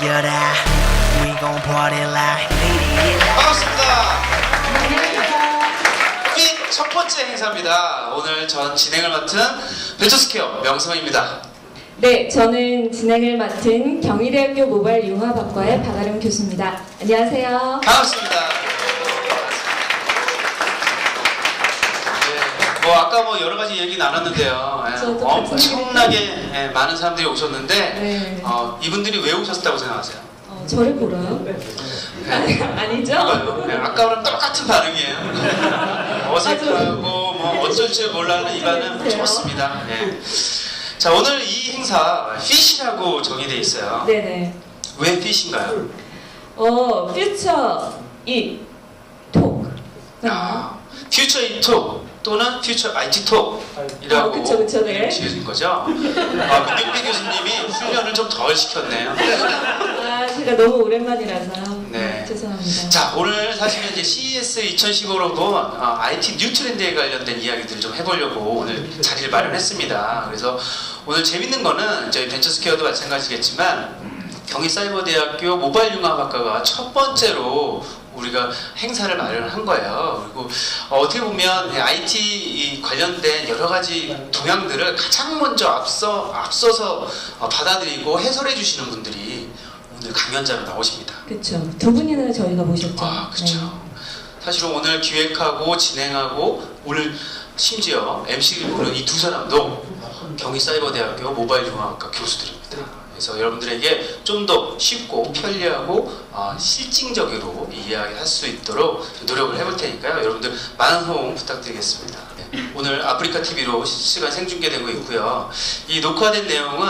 열어라. We gon' party like 반갑습니다. 이 첫 번째 행사입니다. 오늘 전 진행을 맡은 벤처스퀘어 명성입니다. 네, 저는 진행을 맡은 경희대학교 모바일 융합학과의 박아름 교수입니다. 안녕하세요. 반갑습니다. 네, 아까 여러 가지 얘기 나눴는데요. 저도 엄청나게 많은 사람들이 오셨는데 네. 이분들이 왜 오셨다고 생각하세요? 저를 보러요? 네. 아니죠? 네, 아까랑 똑같은 반응이에요. 어색하고 어쩔 줄 몰라는 이 반응 좋습니다. 네. 자, 오늘 이 행사 핏이라고 정의되어 있어요. 네네. 왜 핏인가요? 퓨처 이 톡. 퓨처 이톡 또는 퓨처 IT 톡이라고 그쵸, 네. 지어진 거죠. 민경필 교수님이 훈련을 좀 덜 시켰네요. 제가 너무 오랜만이라서 네. 죄송합니다. 자, 오늘 사실은 이제 CES 2015로도 IT 뉴 트렌드에 관련된 이야기들을 좀 해보려고 오늘 자리를 마련했습니다. 그래서 오늘 재밌는 거는 저희 벤처스퀘어도 마찬가지겠지만 경희사이버대학교 모바일융합학과가 첫 번째로 우리가 행사를 마련한 거예요. 그리고 어떻게 보면 IT 관련된 여러 가지 동향들을 가장 먼저 앞서서 받아들이고 해설해 주시는 분들이 오늘 강연자로 나오십니다. 그렇죠. 두 분이나 저희가 모셨죠. 그렇죠. 네. 사실은 오늘 기획하고 진행하고 오늘 심지어 MC를 부른 이 두 사람도 경희사이버대학교 모바일융합학과 교수들입니다. 그래서 여러분들에게 좀 더 쉽고 편리하고 실증적으로 이해할 수 있도록 노력을 해볼 테니까요. 여러분들 많은 호응 부탁드리겠습니다. 오늘 아프리카TV로 실시간 생중계되고 있고요. 이 녹화된 내용은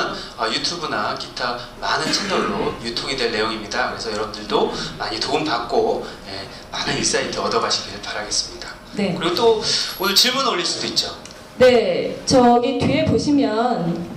유튜브나 기타 많은 채널로 유통이 될 내용입니다. 그래서 여러분들도 많이 도움받고 많은 인사이트 얻어가시길 바라겠습니다. 네. 그리고 또 오늘 질문 올릴 수도 있죠. 네, 저기 뒤에 보시면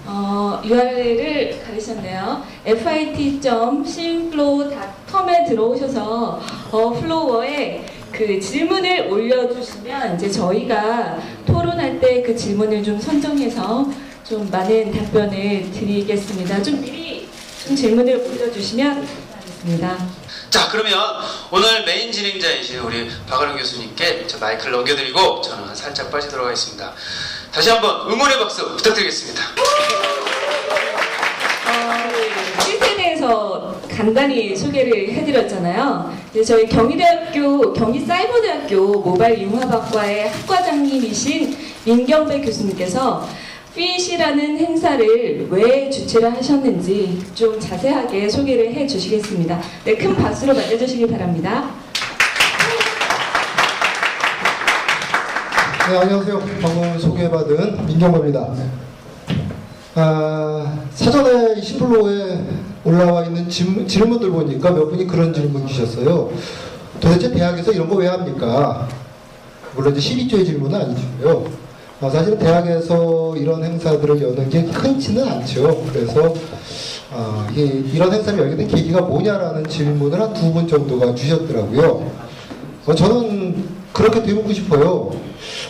URL을 가리셨네요. fit.simflow.com에 들어오셔서 플로어에 그 질문을 올려주시면 이제 저희가 토론할 때 그 질문을 좀 선정해서 좀 많은 답변을 드리겠습니다. 좀 미리 좀 질문을 올려주시면 감사하겠습니다. 자, 그러면 오늘 메인 진행자이신 우리 박아름 교수님께 저 마이크를 넘겨드리고 저는 살짝 빠지도록 하겠습니다. 다시 한번 응원의 박수 부탁드리겠습니다. 핏에 대해서 간단히 소개를 해드렸잖아요. 저희 경희사이버대학교 모바일융합학과의 학과장님이신 민경배 교수님께서 핏이라는 행사를 왜 주최를 하셨는지 좀 자세하게 소개를 해주시겠습니다. 네, 큰 박수로 맞아주시기 바랍니다. 네, 안녕하세요. 방금 소개받은 민경배입니다. 사전에 심플로에 올라와 있는 질문들 보니까 몇 분이 그런 질문 주셨어요. 도대체 대학에서 이런 거 왜 합니까? 물론 이제 12조의 질문은 아니고요. 사실은 대학에서 이런 행사들을 여는 게 흔치는 않죠. 그래서 이런 행사를 열게 된 계기가 뭐냐라는 질문을 한 두 분 정도가 주셨더라고요. 저는 그렇게 되묻고 싶어요.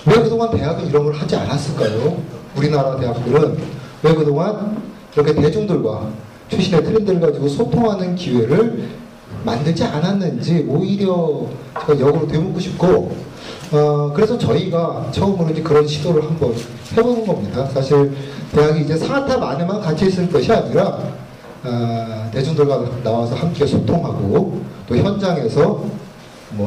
왜 그동안 대학은 이런 걸 하지 않았을까요? 우리나라 대학들은 왜 그동안 이렇게 대중들과 최신의 트렌드를 가지고 소통하는 기회를 만들지 않았는지 오히려 제가 역으로 되묻고 싶고 그래서 저희가 처음으로 이제 그런 시도를 한번 해보는 겁니다. 사실 대학이 이제 상아탑 안에만 갇혀 있을 것이 아니라 대중들과 나와서 함께 소통하고 또 현장에서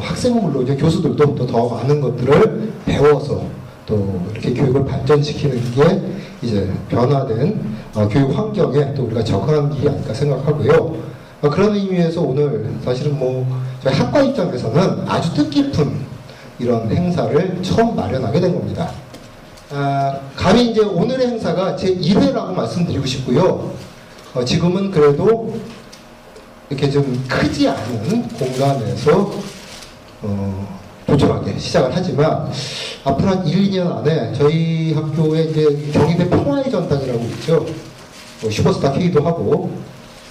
학생은 물론이죠. 교수들도 더 많은 것들을 배워서 또 이렇게 교육을 발전시키는 게 이제 변화된 교육 환경에 또 우리가 적응한 게 아닐까 생각하고요. 그런 의미에서 오늘 사실은 저희 학과 입장에서는 아주 뜻깊은 이런 행사를 처음 마련하게 된 겁니다. 감히 이제 오늘의 행사가 제 1회라고 말씀드리고 싶고요. 지금은 그래도 이렇게 좀 크지 않은 공간에서 조촐하게 시작을 하지만 앞으로 한 1, 2년 안에 저희 학교에 이제 경희대 평화의 전당이라고 있죠. 슈퍼스타 K도 하고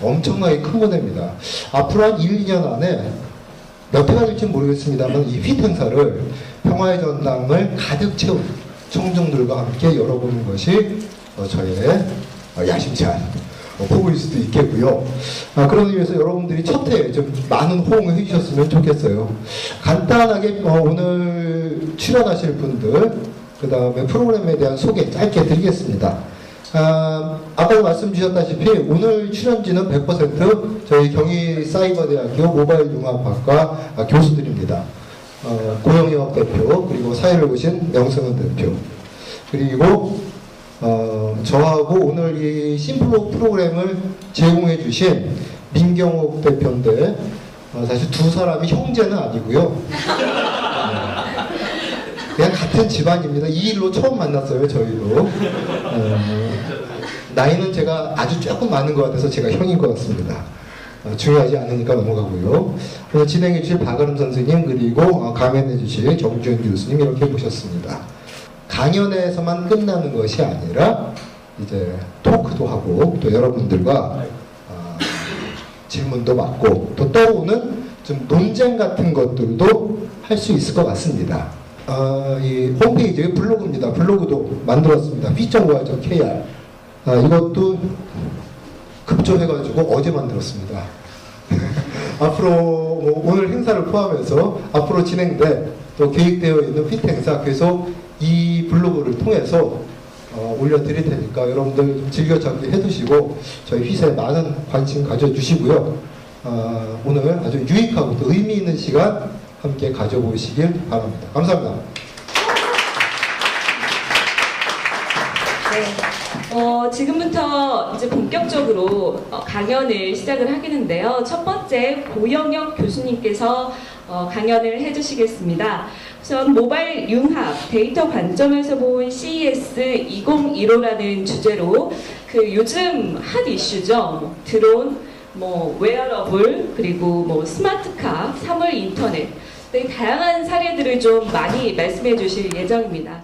엄청나게 큰 무대입니다. 앞으로 한 1, 2년 안에 몇 회가 될지는 모르겠습니다만 이 휘트 행사를 평화의 전당을 가득 채운 청중들과 함께 열어보는 것이 저의 야심찬 부부일 수도 있겠고요. 그런 의미에서 여러분들이 첫 해 좀 많은 호응을 해주셨으면 좋겠어요. 간단하게 오늘 출연하실 분들, 그 다음에 프로그램에 대한 소개 짧게 드리겠습니다. 아까도 말씀 주셨다시피 오늘 출연진은 100% 저희 경희사이버대학교 모바일융합학과 교수들입니다. 고영혁 대표, 그리고 사회를 보신 명승은 대표, 그리고 저하고 오늘 이 심플로 프로그램을 제공해 주신 민경옥 대표인데 사실 두 사람이 형제는 아니고요. 그냥 같은 집안입니다. 이 일로 처음 만났어요, 저희도. 나이는 제가 아주 조금 많은 것 같아서 제가 형인 것 같습니다. 중요하지 않으니까 넘어가고요. 오늘 진행해 주실 박아름 선생님, 그리고 강연해 주실 정주현 교수님 이렇게 모셨습니다. 강연에서만 끝나는 것이 아니라 이제 토크도 하고 또 여러분들과 질문도 받고 또 떠오르는 좀 논쟁 같은 것들도 할 수 있을 것 같습니다. 이 홈페이지 블로그입니다. 블로그도 만들었습니다. 휘정과.kr 이것도 급조해가지고 어제 만들었습니다. 앞으로 오늘 행사를 포함해서 앞으로 진행돼 또 계획되어 있는 휘트 행사 계속 이 블로그를 통해서 올려드릴 테니까 여러분들 즐겨찾기 해두시고 저희 휘트에 많은 관심 가져주시고요. 오늘 아주 유익하고 또 의미 있는 시간 함께 가져보시길 바랍니다. 감사합니다. 네, 지금부터 이제 본격적으로 강연을 시작을 하겠는데요. 첫 번째 고영혁 교수님께서 강연을 해주시겠습니다. 우선 모바일 융합 데이터 관점에서 본 CES 2015라는 주제로 그 요즘 핫 이슈죠. 드론, 웨어러블, 그리고 스마트카, 사물 인터넷 네, 다양한 사례들을 좀 많이 말씀해 주실 예정입니다.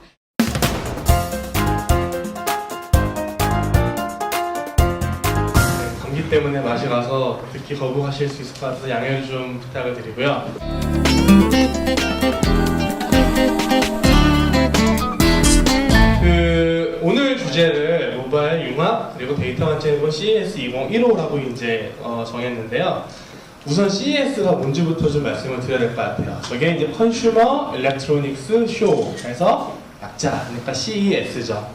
감기 때문에 맛이 가서 듣기 거부하실 수 있을 것 같아서 양해를 좀 부탁을 드리고요. 오늘 주제를 모바일 융합 그리고 데이터 관점에서 CES 2015라고 이제 정했는데요. 우선 CES가 뭔지부터 좀 말씀을 드려야 될 것 같아요. 저게 이제 컨슈머 일렉트로닉스 쇼에서 약자, 그러니까 CES죠.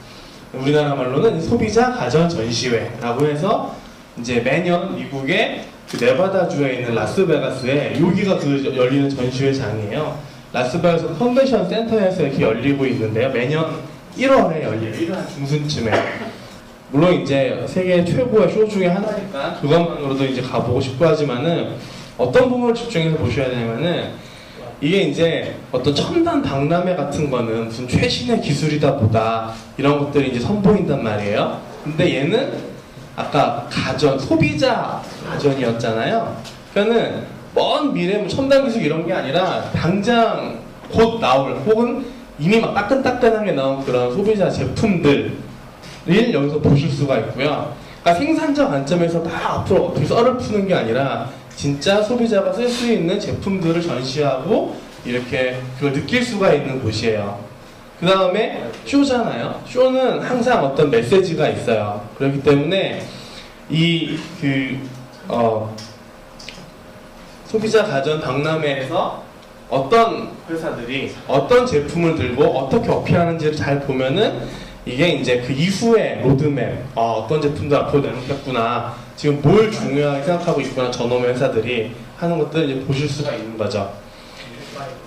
우리나라 말로는 소비자 가전 전시회라고 해서 이제 매년 미국의 그 네바다주에 있는 라스베가스에 여기가 그 열리는 전시회장이에요. 라스베가스 컨벤션 센터에서 이렇게 열리고 있는데요. 매년 1월에 열려요. 1월 중순쯤에. 물론 이제 세계 최고의 쇼 중에 하나니까 그것만으로도 이제 가보고 싶고 하지만은 어떤 부분을 집중해서 보셔야 되냐면은 이게 이제 어떤 첨단 박람회 같은 거는 무슨 최신의 기술이다 보다 이런 것들이 이제 선보인단 말이에요. 근데 얘는 아까 가전, 소비자 가전이었잖아요. 그러니까는 먼 미래 첨단 기술 이런 게 아니라 당장 곧 나올 혹은 이미 막 따끈따끈하게 나온 그런 소비자 제품들을 여기서 보실 수가 있고요. 그러니까 생산자 관점에서 다 앞으로 어떻게 썰을 푸는 게 아니라 진짜 소비자가 쓸 수 있는 제품들을 전시하고 이렇게 그걸 느낄 수가 있는 곳이에요. 그 다음에 쇼잖아요. 쇼는 항상 어떤 메시지가 있어요. 그렇기 때문에 소비자 가전 박람회에서 어떤 회사들이 어떤 제품을 들고 어떻게 어필하는지를 잘 보면은 이게 이제 그 이후의 로드맵, 어떤 제품도 앞으로 내놓겠구나, 지금 뭘 중요하게 생각하고 있구나, 저놈의 회사들이 하는 것들을 이제 보실 수가 있는 거죠.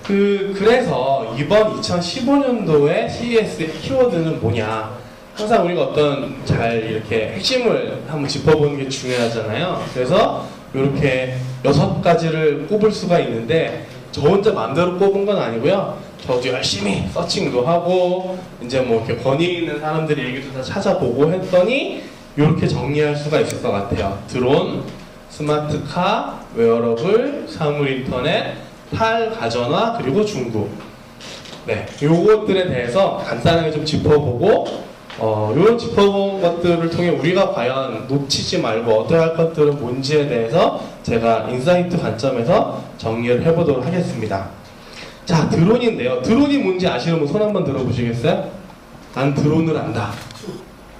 그래서 이번 2015년도에 CES의 키워드는 뭐냐? 항상 우리가 어떤 잘 이렇게 핵심을 한번 짚어보는 게 중요하잖아요. 그래서 이렇게 6가지를 꼽을 수가 있는데 저 혼자 마음대로 꼽은 건 아니고요. 저도 열심히 서칭도 하고 이제 이렇게 권위 있는 사람들의 얘기도 다 찾아보고 했더니 이렇게 정리할 수가 있을 것 같아요. 드론, 스마트카, 웨어러블, 사물인터넷, 탈가전화, 그리고 중국. 네, 요것들에 대해서 간단하게 좀 짚어보고 이런 짚어본 것들을 통해 우리가 과연 놓치지 말고 어떻게 할 것들은 뭔지에 대해서 제가 인사이트 관점에서 정리를 해보도록 하겠습니다. 자, 드론인데요. 드론이 뭔지 아시는 분 손 한번 들어보시겠어요? 난 드론을 안다.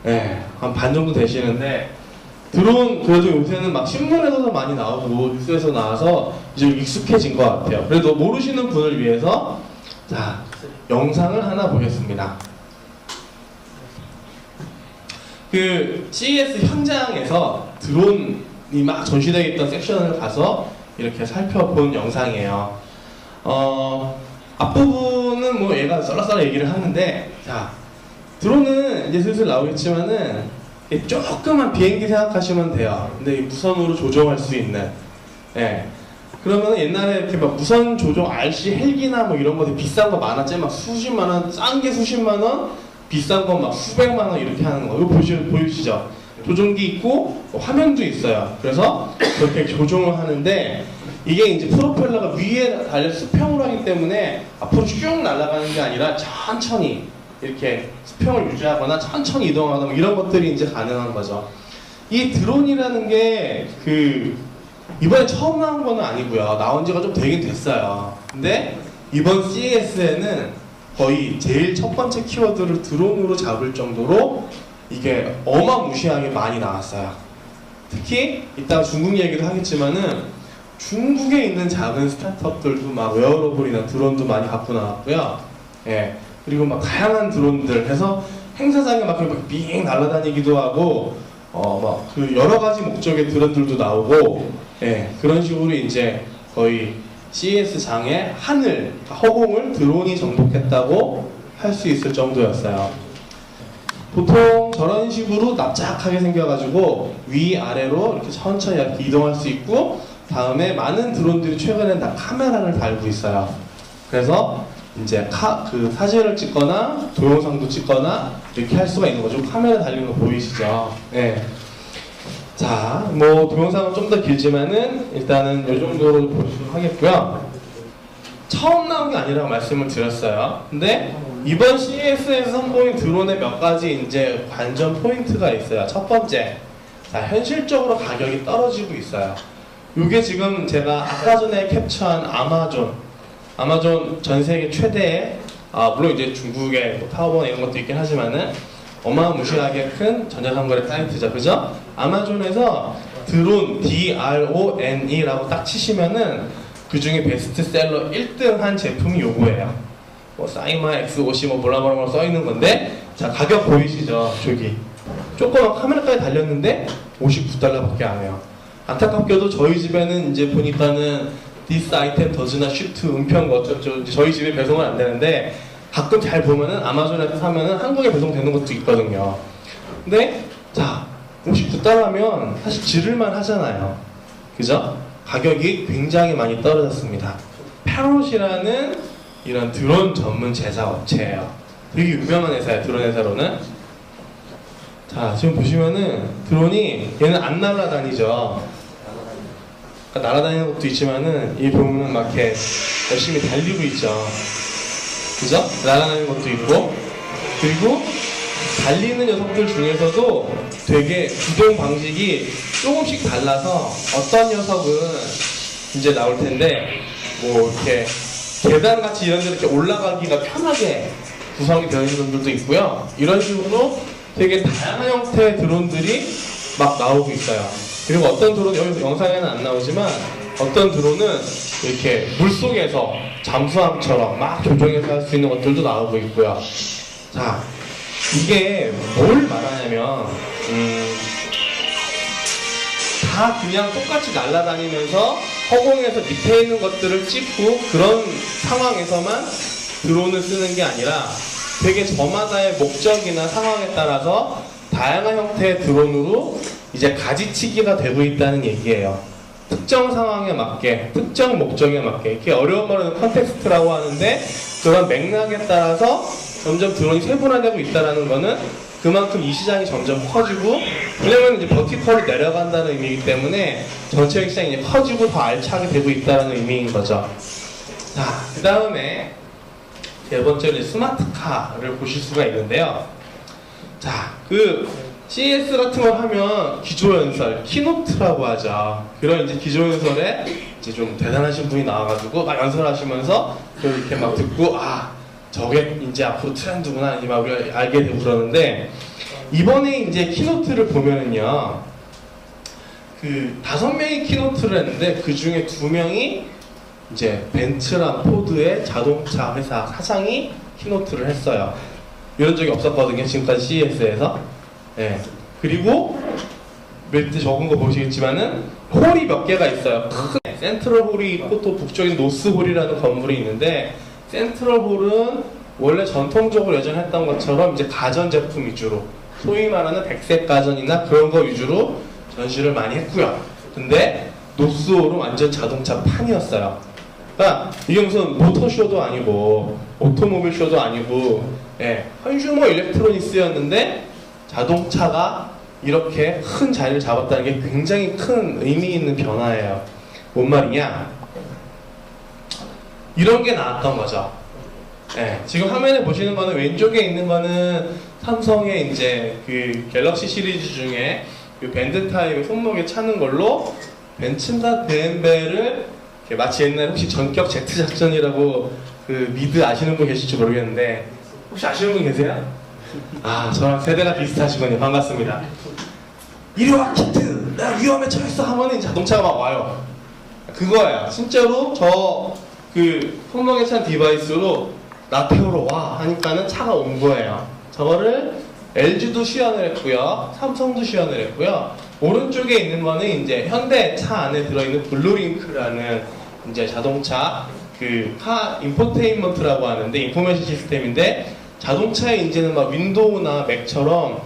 네, 한 반 정도 되시는데 드론 그래도 요새는 막 신문에서도 많이 나오고 뉴스에서 나와서 이제 익숙해진 것 같아요. 그래도 모르시는 분을 위해서 자 영상을 하나 보겠습니다. 그 CES 현장에서 드론이 막 전시되어 있던 섹션을 가서 이렇게 살펴본 영상이에요. 앞부분은 뭐 얘가 썰라썰라 얘기를 하는데, 자 드론은 이제 슬슬 나오겠지만은 조그만 비행기 생각하시면 돼요. 근데 무선으로 조종할 수 있는. 예. 그러면 옛날에 이렇게 막 무선 조종 RC 헬기나 뭐 이런 거 되게 비싼 거 많았지. 막 수십만 원, 싼 게 수십만 원, 비싼 거 막 수백만 원 이렇게 하는 거. 이거 보이시죠? 조종기 있고 화면도 있어요. 그래서 그렇게 조종을 하는데 이게 이제 프로펠러가 위에 달려 수평으로 하기 때문에 앞으로 쭉 날아가는 게 아니라 천천히 이렇게 수평을 유지하거나 천천히 이동하거나 뭐 이런 것들이 이제 가능한 거죠. 이 드론이라는 게 이번에 처음 나온 건 아니고요. 나온 지가 좀 되긴 됐어요. 근데 이번 CES에는 거의 제일 첫 번째 키워드를 드론으로 잡을 정도로 이게 어마무시하게 많이 나왔어요. 특히 이따가 중국 얘기도 하겠지만은 중국에 있는 작은 스타트업들도 막 웨어러블이나 드론도 많이 갖고 나왔고요. 예. 그리고 막 다양한 드론들 해서 행사장에 막 빙 날아다니기도 하고 막 그 여러 가지 목적의 드론들도 나오고 예. 그런 식으로 이제 거의 CES 장의 하늘, 허공을 드론이 정복했다고 할 수 있을 정도였어요. 보통 저런 식으로 납작하게 생겨가지고 위아래로 이렇게 천천히 이렇게 이동할 수 있고 다음에 많은 드론들이 최근엔 다 카메라를 달고 있어요. 그래서 이제 그 사진을 찍거나 동영상도 찍거나 이렇게 할 수가 있는 거죠. 카메라 달린 거 보이시죠? 네. 자, 뭐 동영상은 좀 더 길지만은 일단은 이 정도로 보시도록 하겠고요. 처음 나온 게 아니라고 말씀을 드렸어요. 근데 이번 CES에서 선보인 드론의 몇 가지 이제 관전 포인트가 있어요. 첫 번째, 자, 현실적으로 가격이 떨어지고 있어요. 이게 지금 제가 아까 전에 캡처한 아마존 전 세계 최대의 물론 이제 중국의 뭐 타오바오 이런 것도 있긴 하지만은 어마무시하게 큰 전자상거래 사이트죠, 그죠? 아마존에서 드론 DRONE라고 딱 치시면은 그 중에 베스트셀러 1등 한 제품이 요거예요. 뭐 사이마 X50 뭐 몰라몰라 써 있는 건데, 자 가격 보이시죠? 저기 조그만 카메라까지 달렸는데 $59밖에 안 해요. 안타깝게도 저희 집에는 이제 보니까는 This item does not ship to 은평 어쩌죠. 저희 집에 배송은 안 되는데 가끔 잘 보면은 아마존에서 사면은 한국에 배송되는 것도 있거든요. 근데 자 $59면 사실 지를만 하잖아요. 그죠? 가격이 굉장히 많이 떨어졌습니다. 패롯이라는 이런 드론 전문 제작 업체예요. 되게 유명한 회사예요. 드론 회사로는. 자 지금 보시면은 드론이 얘는 안 날아다니죠. 그러니까 날아다니는 것도 있지만은 이 보면은 막 이렇게 열심히 달리고 있죠. 그죠? 날아다니는 것도 있고, 그리고 달리는 녀석들 중에서도 되게 구동 방식이 조금씩 달라서 어떤 녀석은 이제 나올 텐데 뭐 이렇게 계단같이 이런 데 이렇게 올라가기가 편하게 구성이 되어 있는 놈들도 있고요. 이런 식으로 되게 다양한 형태의 드론들이 막 나오고 있어요. 그리고 어떤 드론은 여기 영상에는 안 나오지만 어떤 드론은 이렇게 물속에서 잠수함처럼 막 조종해서 할 수 있는 것들도 나오고 있고요. 자, 이게 뭘 말하냐면 다 그냥 똑같이 날아다니면서 허공에서 밑에 있는 것들을 찍고 그런 상황에서만 드론을 쓰는 게 아니라 되게 저마다의 목적이나 상황에 따라서 다양한 형태의 드론으로 이제 가지치기가 되고 있다는 얘기예요. 특정 상황에 맞게, 특정 목적에 맞게, 이렇게 어려운 말은 컨텍스트라고 하는데 그런 맥락에 따라서 점점 드론이 세분화되고 있다는 거는 그만큼 이 시장이 점점 커지고, 왜냐면 이제 버티컬이 내려간다는 의미이기 때문에 전체 시장이 이제 커지고 더 알차게 되고 있다는 의미인 거죠. 자, 그 다음에 세 번째로 스마트카를 보실 수가 있는데요. 자, CES 같은 걸 하면 기조연설, 키노트라고 하죠. 그런 이제 기조연설에 이제 좀 대단하신 분이 나와가지고 막 연설하시면서 이렇게 막 듣고, 저게 이제 앞으로 트렌드구나, 이제 막 우리가 알게 되고 그러는데, 이번에 이제 키노트를 보면은요, 그 5명이 키노트를 했는데 그 중에 2명이 이제 벤츠랑 포드의 자동차 회사 사장이 키노트를 했어요. 이런 적이 없었거든요. 지금까지 CES에서. 예. 그리고 밑에 적은 거 보시겠지만은 홀이 몇 개가 있어요. 큰 센트럴 홀이 있고 또 북쪽인 노스 홀이라는 건물이 있는데 센트럴 홀은 원래 전통적으로 예전에 했던 것처럼 이제 가전 제품 위주로 소위 말하는 백색 가전이나 그런 거 위주로 전시를 많이 했고요. 근데 노스 홀은 완전 자동차 판이었어요. 그러니까 이게 무슨 모터쇼도 아니고 오토모빌 쇼도 아니고 예, 컨슈머 일렉트로닉스였는데 자동차가 이렇게 큰 자리를 잡았다는 게 굉장히 큰 의미 있는 변화예요. 뭔 말이냐? 이런 게 나왔던 거죠. 예, 지금 화면에 보시는 거는 왼쪽에 있는 거는 삼성의 이제 그 갤럭시 시리즈 중에 그 밴드 타입의 손목에 차는 걸로 벤츠나 베엠베를 마치 옛날에 혹시 전격 제트 작전이라고 그 미드 아시는 분 계실지 모르겠는데 혹시 아시는 분 계세요? 아, 저랑 세대가 비슷하시군요. 반갑습니다. 이리 와 키트! 나 위험에 처했어! 하면 자동차가 막 와요. 그거예요. 진짜로 저 그 손목에 찬 디바이스로 나 태우러 와 하니까는 차가 온 거예요. 저거를 LG도 시연을 했고요. 삼성도 시연을 했고요. 오른쪽에 있는 거는 이제 현대 차 안에 들어있는 블루링크라는 이제 자동차 그 카 인포테인먼트라고 하는데 인포메이션 시스템인데 자동차에 이제는 막 윈도우나 맥처럼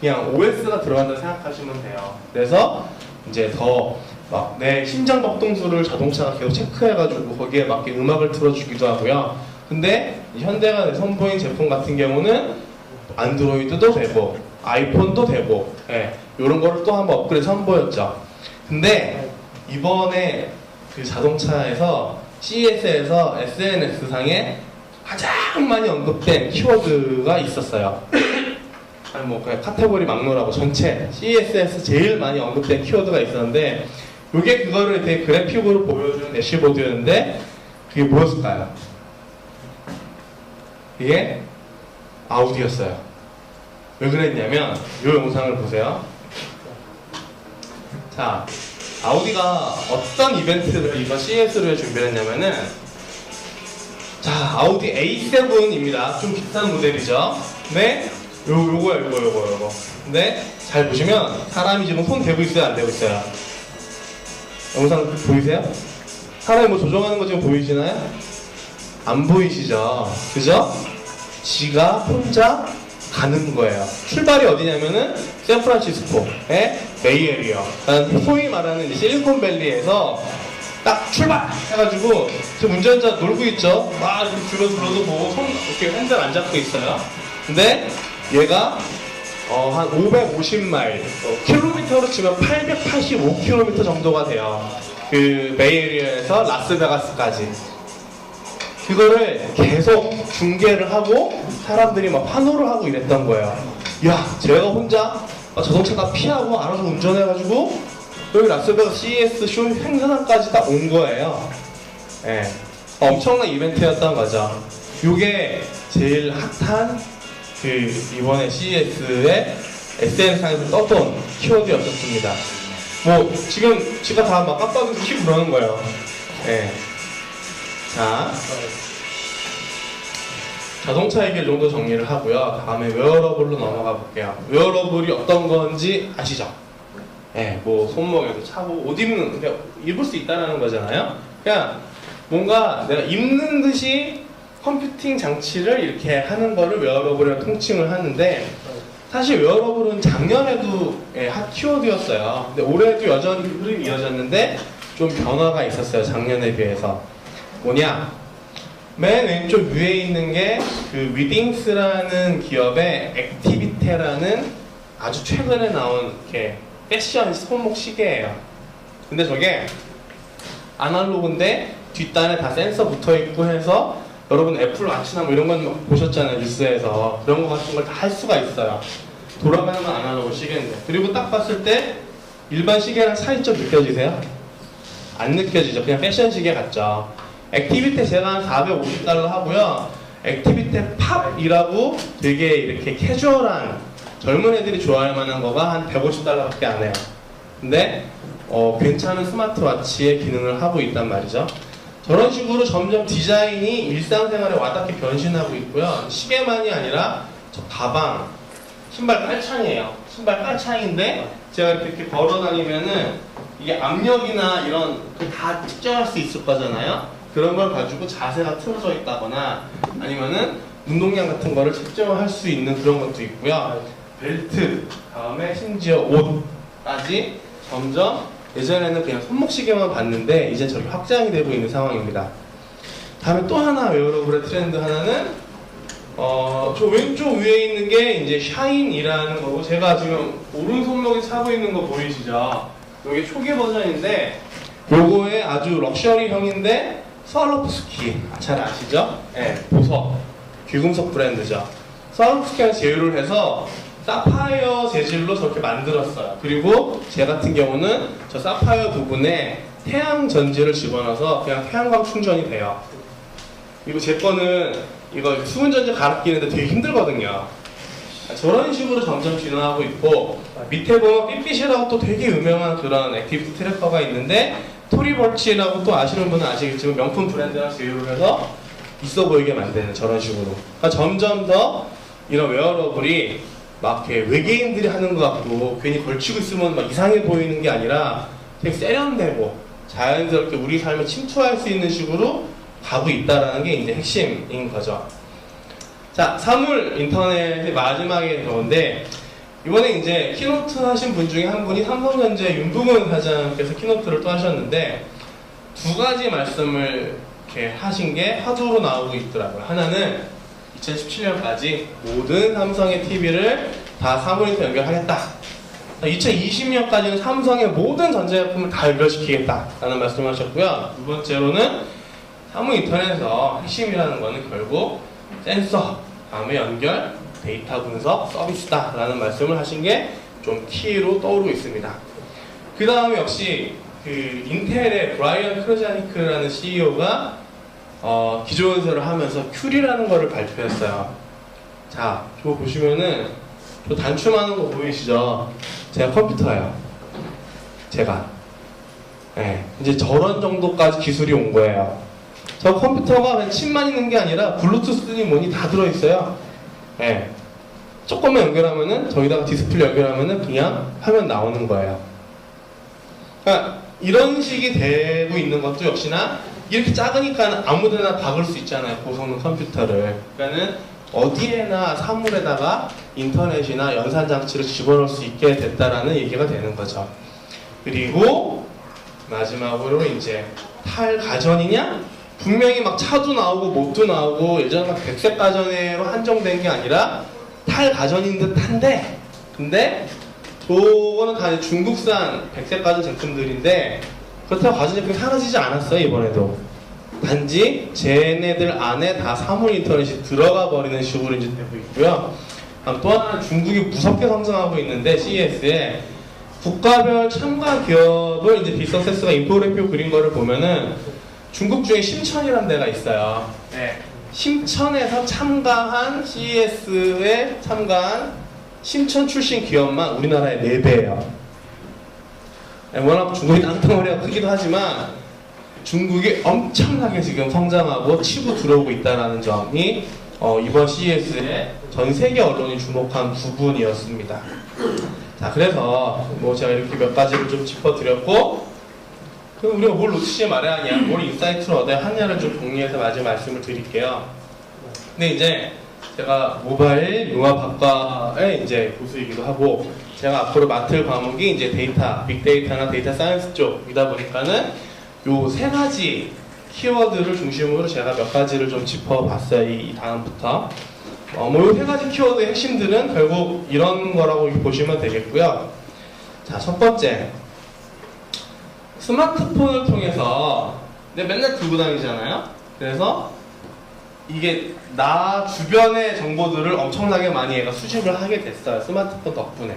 그냥 OS가 들어간다고 생각하시면 돼요. 그래서 이제 더 막 내 심장 박동수를 자동차가 계속 체크해가지고 거기에 맞게 음악을 틀어주기도 하고요. 근데 현대가 선보인 제품 같은 경우는 안드로이드도 되고 아이폰도 되고 예, 이런 거를 또 한번 업그레이드 선보였죠. 근데 이번에 그 자동차에서 CES에서 SNS상에 가장 많이 언급된 키워드가 있었어요. 아니 뭐 그냥 카테고리 막론하고 전체 CES에서 제일 많이 언급된 키워드가 있었는데 이게 그거를 되게 그래픽으로 보여주는 대시보드였는데 그게 뭐였을까요? 이게 아우디였어요. 왜 그랬냐면 이 영상을 보세요. 자, 아우디가 어떤 이벤트를 이번 CES를 준비를 했냐면은 자, 아우디 A7입니다. 좀 비싼 모델이죠. 근데 요거요. 근데 잘 보시면 사람이 지금 손 대고 있어요, 안 대고 있어요? 영상 보이세요? 사람이 뭐 조정하는 거 지금 보이시나요? 안 보이시죠? 그죠? 지가 혼자 가는 거예요. 출발이 어디냐면은 샌프란시스코의 베이에리어. 소위 말하는 이제 실리콘밸리에서 딱 출발! 해가지고 지금 운전자 놀고 있죠? 막 이렇게 둘러도 보고 손 이렇게 핸들 안 잡고 있어요. 근데 얘가 한 550마일, 킬로미터로 치면 885km 정도가 돼요. 그 베이에리어에서 라스베가스까지. 그거를 계속 중계를 하고 사람들이 막 환호를 하고 이랬던 거예요. 야, 제가 혼자 자동차가 피하고 알아서 운전해가지고 여기 라스베가스 CES 쇼 행사장까지 딱 온 거예요. 예, 엄청난 이벤트였던 거죠. 이게 제일 핫한 그 이번에 CES의 SNS상에서 떴던 키워드였었습니다. 뭐 지금 제가 다 막 깜빡이고 키고 그러는 거예요. 예. 자, 자동차 얘기를 정도 정리를 하고요. 다음에 웨어러블로 넘어가 볼게요. 웨어러블이 어떤 건지 아시죠? 예, 뭐 손목에도 차고 옷 입는 그냥 입을 수 있다라는 거잖아요. 그냥 뭔가 내가 입는 듯이 컴퓨팅 장치를 이렇게 하는 거를 웨어러블이라고 통칭을 하는데 사실 웨어러블은 작년에도 핫 키워드였어요. 근데 올해도 여전히 그 흐름이 이어졌는데 좀 변화가 있었어요. 작년에 비해서. 뭐냐? 맨 왼쪽 위에 있는 게 그 위딩스라는 기업의 액티비테라는 아주 최근에 나온 이렇게 패션 손목 시계예요. 근데 저게 아날로그인데 뒷단에 다 센서 붙어 있고 해서 여러분 애플 와치나 뭐 이런 건 보셨잖아요, 뉴스에서. 그런 거 같은 걸 다 할 수가 있어요. 돌아가는 건 아날로그 시계인데. 그리고 딱 봤을 때 일반 시계랑 차이점 느껴지세요? 안 느껴지죠. 그냥 패션 시계 같죠. 액티비테 제가 한 $450 하고요. 액티비테 팝이라고 되게 이렇게 캐주얼한 젊은 애들이 좋아할 만한 거가 한 $150밖에 안 해요. 근데 괜찮은 스마트워치의 기능을 하고 있단 말이죠. 저런 식으로 점점 디자인이 일상생활에 와닿게 변신하고 있고요. 시계만이 아니라 저 가방, 신발 깔창이에요. 신발 깔창인데 제가 이렇게 걸어 다니면은 이게 압력이나 이런 다 측정할 수 있을 거잖아요. 그런 걸 가지고 자세가 틀어져 있다거나 아니면은 운동량 같은 거를 측정할 수 있는 그런 것도 있고요. 벨트, 다음에 심지어 옷까지 점점 예전에는 그냥 손목시계만 봤는데 이제 저렇게 확장이 되고 있는 상황입니다. 다음에 또 하나 웨어러블의 트렌드 하나는 저 왼쪽 위에 있는 게 이제 샤인이라는 거고 제가 지금 오른손목에 차고 있는 거 보이시죠? 이게 초기 버전인데 요거의 아주 럭셔리형인데 스왈로프스키 잘 아시죠? 네, 보석 귀금속 브랜드죠. 스왈로프스키랑 제휴를 해서 사파이어 재질로 저렇게 만들었어요. 그리고 제 같은 경우는 저 사파이어 부분에 태양 전지를 집어넣어서 그냥 태양광 충전이 돼요. 그리고 제 거는 이거 수분 전지 갈아 끼는데 되게 힘들거든요. 저런 식으로 점점 진화하고 있고 밑에 보면 삐삐시라고 또 되게 유명한 그런 액티비티 트래커가 있는데 토리버치라고 또 아시는 분은 아시겠지만 명품 브랜드랑 제휴를 해서 있어 보이게 만드는 저런 식으로. 그러니까 점점 더 이런 웨어러블이 막 이렇게 외계인들이 하는 것 같고 괜히 걸치고 있으면 막 이상해 보이는 게 아니라 되게 세련되고 자연스럽게 우리 삶에 침투할 수 있는 식으로 가고 있다라는 게 이제 핵심인 거죠. 자, 사물 인터넷의 마지막에 들어오는데 이번에 이제 키노트 하신 분 중에 한 분이 삼성전자 윤부근 사장께서 키노트를 또 하셨는데 두 가지 말씀을 이렇게 하신 게 화두로 나오고 있더라고요. 하나는 2017년까지 모든 삼성의 TV를 다 사물인터 연결하겠다. 2020년까지는 삼성의 모든 전자제품을 다 연결시키겠다라는 말씀을 하셨고요. 두 번째로는 사물인터넷에서 핵심이라는 거는 결국 센서, 다음에 연결, 데이터 분석, 서비스다라는 말씀을 하신 게 좀 키로 떠오르고 있습니다. 그 다음에 역시 그 인텔의 브라이언 크루자니크라는 CEO가 기조연설을 하면서 큐리라는 거를 발표했어요. 자, 저거 보시면은 저 단춤하는 거 보이시죠? 제가 컴퓨터예요. 제가. 네, 이제 저런 정도까지 기술이 온 거예요. 저 컴퓨터가 그냥 칩만 있는 게 아니라 블루투스니 뭐니 다 들어있어요. 네. 조금만 연결하면은 저기다가 디스플레이 연결하면은 그냥 화면 나오는 거예요. 그러니까 이런 식이 되고 있는 것도 역시나 이렇게 작으니까 아무데나 박을 수 있잖아요. 고성능 컴퓨터를. 그러니까는 어디에나 사물에다가 인터넷이나 연산 장치를 집어넣을 수 있게 됐다라는 얘기가 되는 거죠. 그리고 마지막으로 이제 탈가전이냐? 분명히 막 차도 나오고 못도 나오고 예전에 막 백색 가전으로 한정된 게 아니라 탈가전인 듯한데 근데 저거는 다 중국산 백색 가전 제품들인데 그렇다고 가전제품이 사라지지 않았어요. 이번에도 단지 쟤네들 안에 다 사물 인터넷이 들어가 버리는 식으로 이제 되고 있고요. 또 하나는 중국이 무섭게 성장하고 있는데 CES에 국가별 참가 기업을 이제 빅서세스가 인포그래픽 그린 거를 보면은 중국 중에 심천이라는 데가 있어요. 네. 심천에서 참가한 CES에 참가한 심천 출신 기업만 우리나라의 4배예요. 워낙 중국이 땅덩어리가 크기도 하지만 중국이 엄청나게 지금 성장하고 치고 들어오고 있다는 점이 이번 CES에 전 세계 언론이 주목한 부분이었습니다. 자, 그래서 뭐 제가 이렇게 몇 가지를 좀 짚어드렸고 그럼 우리가 뭘 놓치지 말아야 하냐, 뭘 인사이트를 얻어야 하냐를 좀 정리해서 마지막 말씀을 드릴게요. 근데 이제 제가 모바일 융합학과의 이제 교수이기도 하고 제가 앞으로 맡을 과목이 이제 데이터, 빅데이터나 데이터 사이언스 쪽이다 보니까는 요 3가지 키워드를 중심으로 제가 몇 가지를 좀 짚어봤어요. 이 다음부터. 뭐 요 3가지 키워드의 핵심들은 결국 이런 거라고 보시면 되겠고요. 자, 첫 번째. 스마트폰을 통해서 내가 맨날 들고 다니잖아요. 그래서 이게 나 주변의 정보들을 엄청나게 많이 얘가 수집을 하게 됐어요. 스마트폰 덕분에.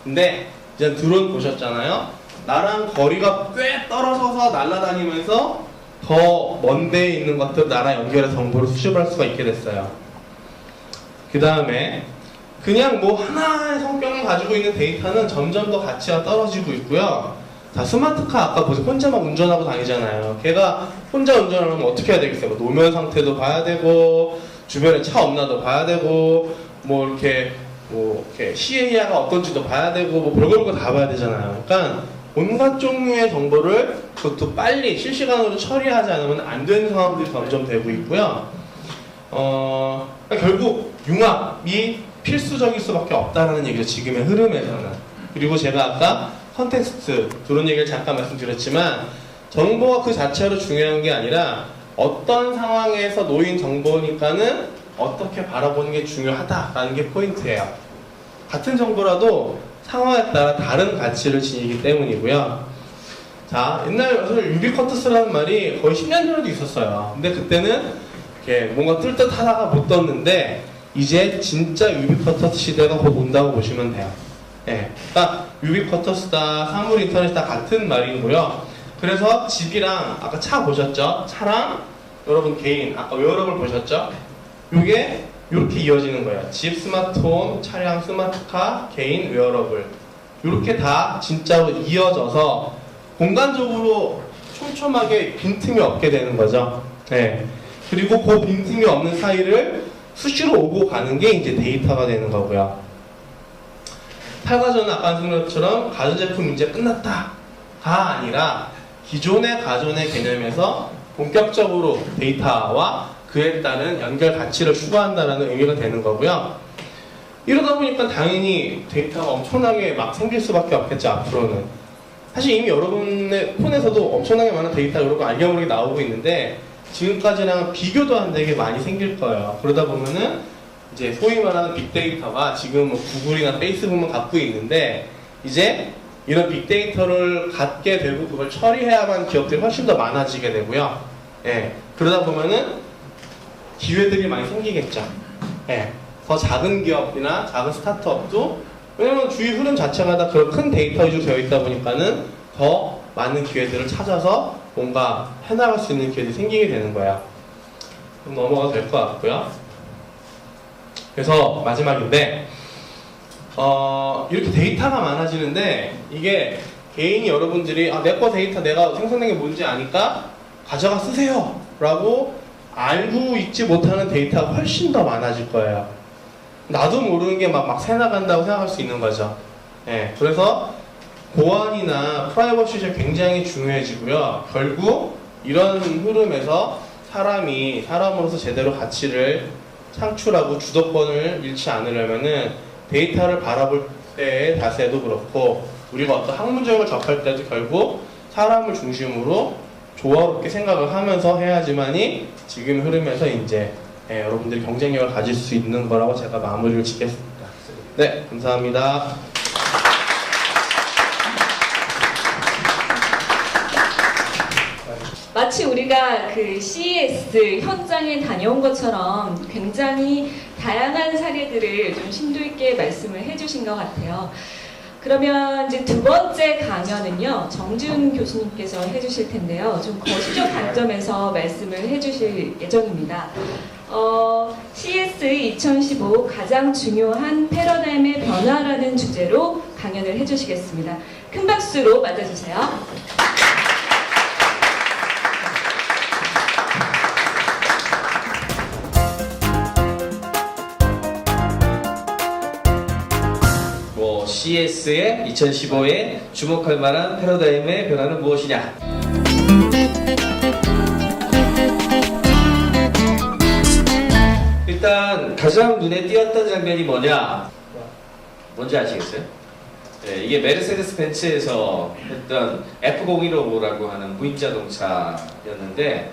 근데 이제 드론 보셨잖아요. 나랑 거리가 꽤 떨어져서 날아다니면서 더 먼 데에 있는 것들 나랑 연결해서 정보를 수집할 수가 있게 됐어요. 그 다음에 그냥 뭐 하나의 성격을 가지고 있는 데이터는 점점 더 가치가 떨어지고 있고요. 자, 스마트카 아까 보세요. 혼자 막 운전하고 다니잖아요. 걔가 혼자 운전하면 어떻게 해야 되겠어요? 뭐 노면 상태도 봐야 되고, 주변에 차 없나도 봐야 되고, 뭐 이렇게 시에리아가 어떤지도 봐야 되고, 뭐 별걸 다 봐야 되잖아요. 그러니까 온갖 종류의 정보를 그것도 빨리 실시간으로 처리하지 않으면 안 되는 상황들이 점점 되고 있고요. 그러니까 결국 융합이 필수적일 수밖에 없다는 얘기죠. 지금의 흐름에서는. 그리고 제가 아까 컨텍스트 그런 얘기를 잠깐 말씀드렸지만 정보가 그 자체로 중요한 게 아니라 어떤 상황에서 놓인 정보니까는 어떻게 바라보는 게 중요하다라는 게 포인트예요. 같은 정보라도 상황에 따라 다른 가치를 지니기 때문이고요. 자, 옛날에 유비쿼터스라는 말이 거의 10년 전에도 있었어요. 근데 그때는 이렇게 뭔가 뜰듯하다가 못 떴는데 이제 진짜 유비쿼터스 시대가 곧 온다고 보시면 돼요. 예, 그러니까 유비쿼터스다, 사물 인터넷 다 같은 말이고요. 그래서 집이랑 아까 차 보셨죠? 차랑 여러분 개인 아까 웨어러블 보셨죠? 이게 이렇게 이어지는 거예요. 집, 스마트홈, 차량, 스마트카, 개인, 웨어러블 이렇게 다 진짜로 이어져서 공간적으로 촘촘하게 빈틈이 없게 되는 거죠. 네. 그리고 그 빈틈이 없는 사이를 수시로 오고 가는 게 이제 데이터가 되는 거고요. 탈가전은 아까 말씀드린 것처럼 가전제품 이제 끝났다가 아니라 기존의 가전의 개념에서 본격적으로 데이터와 그에 따른 연결 가치를 추구한다는 의미가 되는 거고요. 이러다 보니까 당연히 데이터가 엄청나게 막 생길 수밖에 없겠죠, 앞으로는. 사실 이미 여러분의 폰에서도 엄청나게 많은 데이터가 여러분 알게 모르게 나오고 있는데 지금까지랑 비교도 안 되게 많이 생길 거예요. 그러다 보면은 이제 소위 말하는 빅데이터가 지금 뭐 구글이나 페이스북만 갖고 있는데 이제 이런 빅데이터를 갖게 되고 그걸 처리해야만 기업들이 훨씬 더 많아지게 되고요. 예. 그러다 보면은 기회들이 많이 생기겠죠. 예. 더 작은 기업이나 작은 스타트업도 왜냐면 주위 흐름 자체가 다 그런 큰 데이터 위주로 되어 있다 보니까는 더 많은 기회들을 찾아서 뭔가 해나갈 수 있는 기회들이 생기게 되는 거야. 그럼 넘어가도 될 것 같고요. 그래서 마지막인데 이렇게 데이터가 많아지는데 이게 개인이 여러분들이 내 거 데이터 내가 생성된 게 뭔지 아니까 가져가 쓰세요 라고 알고 있지 못하는 데이터가 훨씬 더 많아질 거예요. 나도 모르는 게 막 새나간다고 생각할 수 있는 거죠. 예, 그래서 보안이나 프라이버시가 굉장히 중요해지고요. 결국 이런 흐름에서 사람으로서 제대로 가치를 창출하고 주도권을 잃지 않으려면은 데이터를 바라볼 때의 자세도 그렇고 우리가 어떤 학문적을 접할 때도 결국 사람을 중심으로 조화롭게 생각을 하면서 해야지만이 지금 흐름에서 이제 여러분들이 경쟁력을 가질 수 있는 거라고 제가 마무리를 짓겠습니다. 네, 감사합니다. 마치 우리가 그 CES 현장에 다녀온 것처럼 굉장히 다양한 사례들을 좀 심도 있게 말씀을 해주신 것 같아요. 그러면 이제 두 번째 강연은요, 정지훈 교수님께서 해주실 텐데요. 좀 거시적 관점에서 말씀을 해주실 예정입니다. CES 2015 가장 중요한 패러다임의 변화라는 주제로 강연을 해주시겠습니다. 큰 박수로 맞아주세요. CES의 2015에 주목할 만한 패러다임의 변화는 무엇이냐? 일단 가장 눈에 띄었던 장면이 뭐냐? 뭔지 아시겠어요? 네, 이게 메르세데스 벤츠에서 했던 F0155라고 하는 무인자동차였는데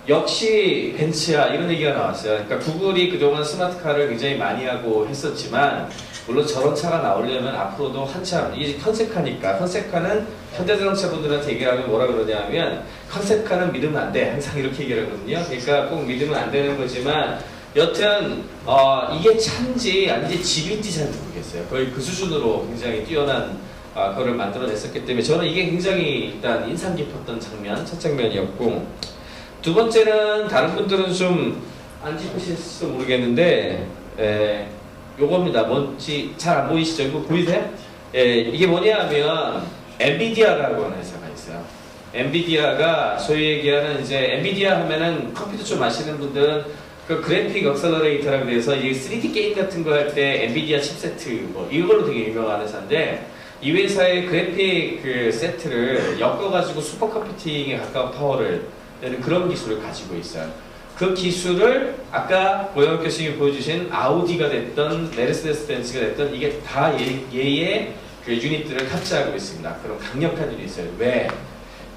역시 벤츠야 이런 얘기가 나왔어요. 그러니까 구글이 그동안 스마트카를 굉장히 많이 하고 했었지만 물론 저런 차가 나오려면 앞으로도 한참 이게 컨셉카니까 컨셉카는 현대자동차 분들한테 얘기를 하면 뭐라 그러냐면 컨셉카는 믿으면 안 돼 항상 이렇게 얘기를 하거든요. 그러니까 꼭 믿으면 안 되는 거지만 여튼 이게 차인지 아닌지 집인지 잘 모르겠어요. 거의 그 수준으로 굉장히 뛰어난 거를 만들어냈었기 때문에 저는 이게 굉장히 일단 인상 깊었던 장면, 첫 장면이었고 두 번째는 다른 분들은 좀 안 짚으실지도 모르겠는데 요겁니다. 뭔지 잘 안 보이시죠? 이거 보이세요? 이게 뭐냐 하면 엔비디아라고 하는 회사가 있어요. 엔비디아가 소위 얘기하는 이제 엔비디아 하면은 컴퓨터 좀 아시는 분들은 그 그래픽 억셀러레이터라고 해서 이 3D 게임 같은 거 할 때 엔비디아 칩세트 뭐 이걸로 되게 유명한 회사인데 이 회사의 그래픽 그 세트를 엮어가지고 슈퍼컴퓨팅에 가까운 파워를 내는 그런 기술을 가지고 있어요. 그 기술을 아까 고영욱 교수님이 보여주신 아우디가 됐던 메르세데스 벤츠가 됐던 이게 다 얘의 그 유닛들을 탑재하고 있습니다. 그런 강력한 유닛이 있어요. 왜?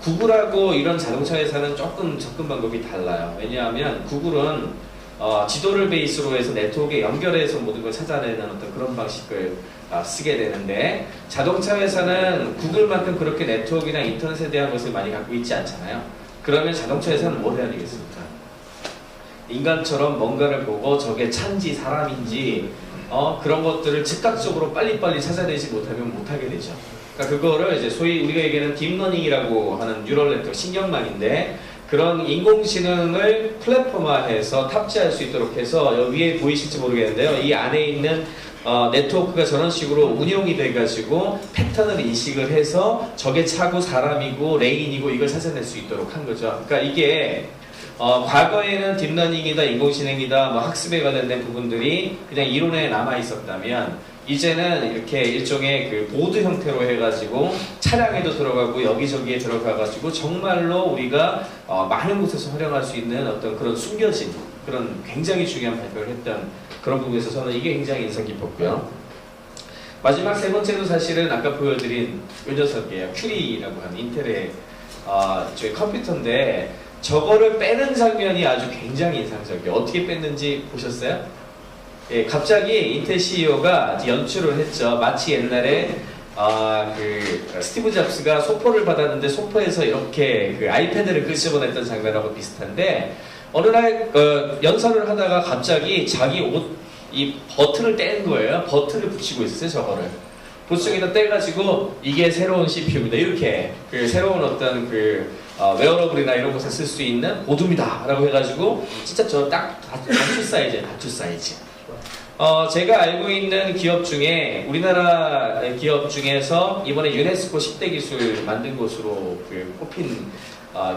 구글하고 이런 자동차 회사는 조금 접근 방법이 달라요. 왜냐하면 구글은 지도를 베이스로 해서 네트워크에 연결해서 모든 걸 찾아내는 어떤 그런 방식을 쓰게 되는데 자동차 회사는 구글만큼 그렇게 네트워크나 인터넷에 대한 것을 많이 갖고 있지 않잖아요. 그러면 자동차 회사는 뭘 해야 되겠습니까? 인간처럼 뭔가를 보고 저게 차인지 사람인지 그런 것들을 즉각적으로 빨리빨리 찾아내지 못하면 못하게 되죠. 그러니까 그거를 이제 소위 우리가 얘기하는 딥러닝이라고 하는 뉴럴 네트워크 신경망인데 그런 인공지능을 플랫폼화해서 탑재할 수 있도록 해서 여기 위에 보이실지 모르겠는데요. 이 안에 있는 네트워크가 저런 식으로 운용이 돼가지고 패턴을 인식을 해서 저게 차고 사람이고 레인이고 이걸 찾아낼 수 있도록 한 거죠. 그러니까 이게 과거에는 딥러닝이다 인공지능이다 뭐 학습에 관련된 부분들이 그냥 이론에 남아 있었다면 이제는 이렇게 일종의 그 보드 형태로 해가지고 차량에도 들어가고 여기저기에 들어가가지고 정말로 우리가 많은 곳에서 활용할 수 있는 어떤 그런 숨겨진 그런 굉장히 중요한 발표를 했던 그런 부분에서 저는 이게 굉장히 인상 깊었고요. 마지막 세 번째도 사실은 아까 보여드린 이 녀석이에요. 큐리라고 하는 인텔의 저희 컴퓨터인데 저거를 빼는 장면이 아주 굉장히 인상적이에요. 어떻게 뺐는지 보셨어요? 예, 갑자기 인텔 CEO가 연출을 했죠. 마치 옛날에 그 스티브 잡스가 소포를 받았는데 소포에서 이렇게 그 아이패드를 끄집어냈던 장면하고 비슷한데 어느 날 연설을 하다가 갑자기 자기 옷 이 버튼을 떼는 거예요. 버튼을 붙이고 있었어요. 저거를 보충에다 떼가지고 이게 새로운 CPU입니다. 이렇게 그 새로운 어떤 그 웨어러블이나 이런 곳에 쓸 수 있는 보드입니다. 라고 해가지고 진짜 저 딱 다투 사이즈예요. 다투 사이즈. 제가 알고 있는 기업 중에 우리나라 기업 중에서 이번에 유네스코 10대 기술 만든 곳으로 그 꼽힌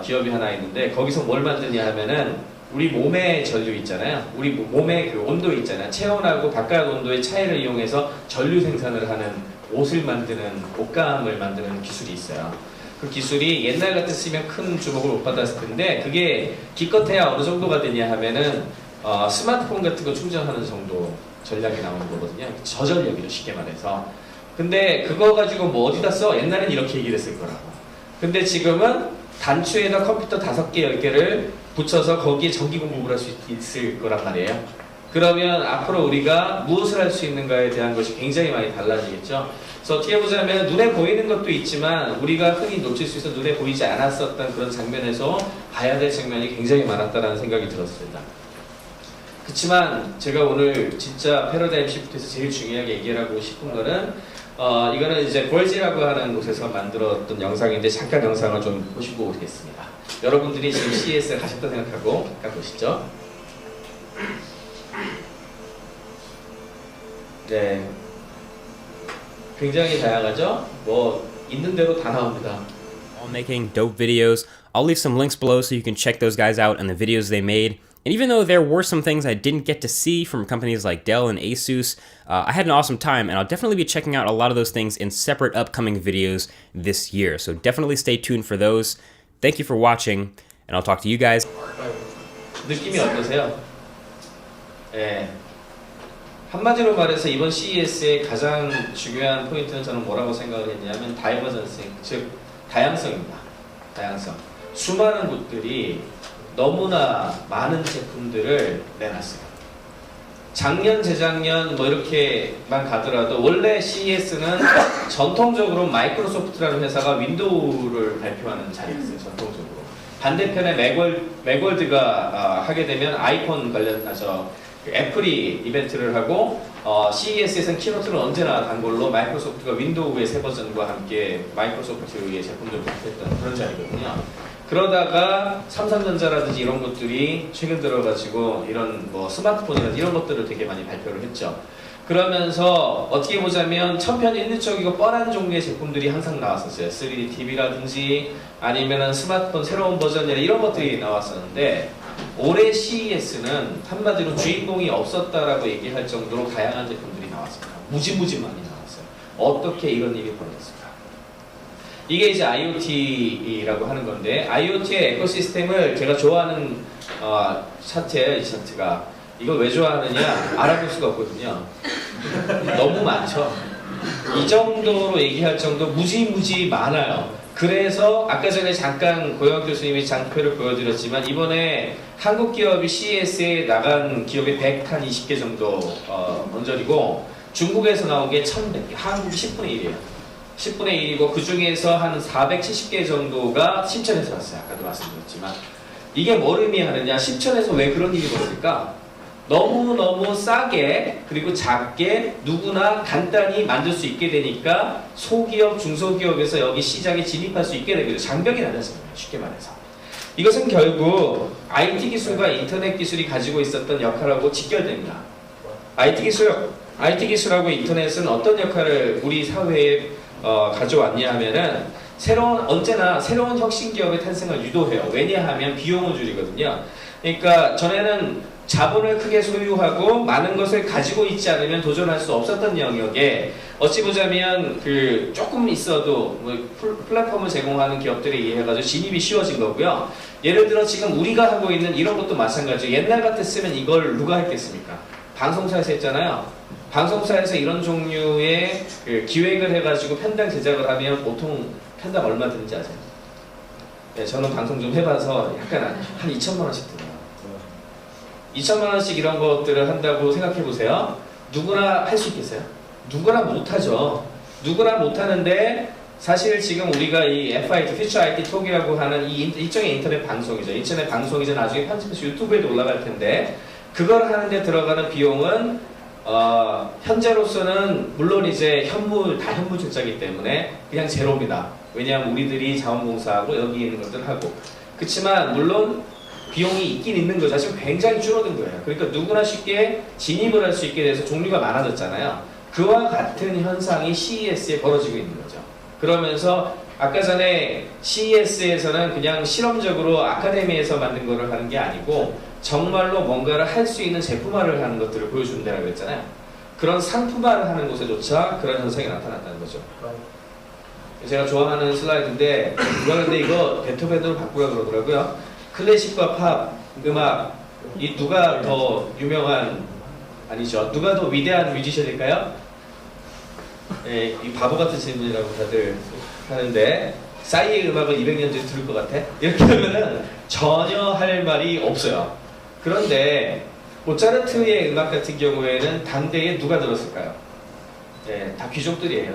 기업이 하나 있는데 거기서 뭘 만드냐 하면은 우리 몸의 전류 있잖아요. 우리 몸의 그 온도 있잖아요. 체온하고 바깥 온도의 차이를 이용해서 전류 생산을 하는 옷을 만드는 옷감을 만드는 기술이 있어요. 그 기술이 옛날 같았으면 큰 주목을 못 받았을 텐데 그게 기껏해야 어느 정도가 되냐 하면은 스마트폰 같은 거 충전하는 정도 전략이 나오는 거거든요. 저전력이죠, 쉽게 말해서. 근데 그거 가지고 뭐 어디다 써? 옛날엔 이렇게 얘기를 했을 거라고. 근데 지금은 단추에다 컴퓨터 5개, 10개를 붙여서 거기에 전기 공급을 할 수 있을 거란 말이에요. 그러면 앞으로 우리가 무엇을 할 수 있는가에 대한 것이 굉장히 많이 달라지겠죠. 그래서 어떻게 보자면 눈에 보이는 것도 있지만 우리가 흔히 놓칠 수 있어 눈에 보이지 않았었던 그런 장면에서 봐야 될 장면이 굉장히 많았다는 생각이 들었습니다. 그렇지만 제가 오늘 진짜 패러다임 시프트에서 제일 중요하게 얘기하고 싶은 거는 이거는 이제 벌지라고 하는 곳에서 만들었던 영상인데 잠깐 영상을 좀 보시고 오겠습니다. 여러분들이 지금 CES에 가셨다 생각하고 잠깐 보시죠. 네, 굉장히 다양하죠? 뭐 있는 대로 다 나옵니다. All making dope videos. I'll leave some links below so you can check those guys out and the videos they made. And even though there were some things I didn't get to see from companies like Dell and Asus, I had an awesome time, and I'll definitely be checking out a lot of those things in separate upcoming videos this year. So definitely stay tuned for those. Thank you for watching, and I'll talk to you guys. 느낌이 어떠세요? 예. 한마디로 말해서 이번 CES의 가장 중요한 포인트는 저는 뭐라고 생각을 했냐면 다이버전스, 즉 다양성입니다. 다양성. 수많은 곳들이 너무나 많은 제품들을 내놨어요. 작년, 재작년 뭐 이렇게만 가더라도 원래 CES는 전통적으로 마이크로소프트라는 회사가 윈도우를 발표하는 자리였어요. 전통적으로. 반대편에 맥월드가 하게 되면 아이폰 관련해서 애플이 이벤트를 하고 CES에서는 키노트를 언제나 단골로 마이크로소프트가 윈도우의 새 버전과 함께 마이크로소프트의 제품들을 발표했던 그런 자리거든요. 그러다가 삼성전자라든지 이런 것들이 최근 들어가지고 이런 뭐 스마트폰이라든지 이런 것들을 되게 많이 발표를 했죠. 그러면서 어떻게 보자면 천편일률적이고 뻔한 종류의 제품들이 항상 나왔었어요. 3D TV라든지 아니면은 스마트폰 새로운 버전이나 이런 것들이 나왔었는데 올해 CES는 한마디로 주인공이 없었다라고 얘기할 정도로 다양한 제품들이 나왔습니다. 무지무지 많이 나왔어요. 어떻게 이런 일이 벌어졌을까? 이게 이제 IoT라고 하는 건데 IoT의 에코시스템을 제가 좋아하는 차트예요. 이 차트가. 이걸 왜 좋아하느냐 알아볼 수가 없거든요. 너무 많죠. 이 정도로 얘기할 정도 무지무지 많아요. 그래서 아까 전에 잠깐 고영 교수님이 장표를 보여드렸지만 이번에 한국 기업이 CES에 나간 기업이 120개 정도 언저리고 중국에서 나온 게 1100개, 한국이 10분의 1이에요. 10분의 1이고 그 중에서 한 470개 정도가 신천에서 왔어요. 아까도 말씀드렸지만 이게 뭘 의미하느냐, 신천에서 왜 그런 일이 벌어질까? 너무너무 싸게 그리고 작게 누구나 간단히 만들 수 있게 되니까 소기업, 중소기업에서 여기 시장에 진입할 수 있게 되거든요. 장벽이 낮아집니다. 쉽게 말해서. 이것은 결국 IT 기술과 인터넷 기술이 가지고 있었던 역할하고 직결됩니다. IT 기술하고 인터넷은 어떤 역할을 우리 사회에 가져왔냐 하면은 언제나 새로운 혁신 기업의 탄생을 유도해요. 왜냐하면 비용을 줄이거든요. 그러니까 전에는 자본을 크게 소유하고 많은 것을 가지고 있지 않으면 도전할 수 없었던 영역에 어찌 보자면 그 조금 있어도 뭐 플랫폼을 제공하는 기업들에 의해 가지고 진입이 쉬워진 거고요. 예를 들어 지금 우리가 하고 있는 이런 것도 마찬가지예요. 옛날 같았으면 이걸 누가 했겠습니까? 방송사에서 했잖아요. 방송사에서 이런 종류의 그 기획을 해가지고 편당 제작을 하면 보통 편당 얼마 드는지 아세요? 네, 저는 방송 좀 해봐서 약간 한 2천만 원씩 들어요. 2천만 원씩 이런 것들을 한다고 생각해 보세요. 누구나 할 수 있겠어요? 누구나 못하죠. 누구나 못하는데 사실 지금 우리가 이 FIT, Future IT 톡이라고 하는 이 일종의 인터넷 방송이죠. 인터넷 방송이죠. 나중에 편집해서 유튜브에도 올라갈 텐데 그걸 하는데 들어가는 비용은 현재로서는 물론 이제 현물 출자이기 때문에 그냥 제로입니다. 왜냐하면 우리들이 자원봉사하고 여기 있는 것들 하고 그렇지만 물론 비용이 있긴 있는 거죠. 사실 굉장히 줄어든 거예요. 그러니까 누구나 쉽게 진입을 할 수 있게 돼서 종류가 많아졌잖아요. 그와 같은 현상이 CES에 벌어지고 있는 거죠. 그러면서 아까 전에 CES에서는 그냥 실험적으로 아카데미에서 만든 거를 하는 게 아니고 정말로 뭔가를 할 수 있는 제품화를 하는 것들을 보여준다고 했잖아요. 그런 상품화를 하는 곳에조차 그런 현상이 나타났다는 거죠. 제가 좋아하는 슬라이드인데 그런데 이거 베토벤으로 바꾸라 그러더라고요. 클래식과 팝, 음악, 이 누가 더 유명한, 아니죠. 누가 더 위대한 뮤지션일까요? 예, 이 바보 같은 질문이라고 다들 하는데 싸이의 음악을 200년 전에 들을 것 같아? 이렇게 하면은 전혀 할 말이 없어요. 그런데 모차르트의 음악 같은 경우에는 당대에 누가 들었을까요? 예, 다 귀족들이에요.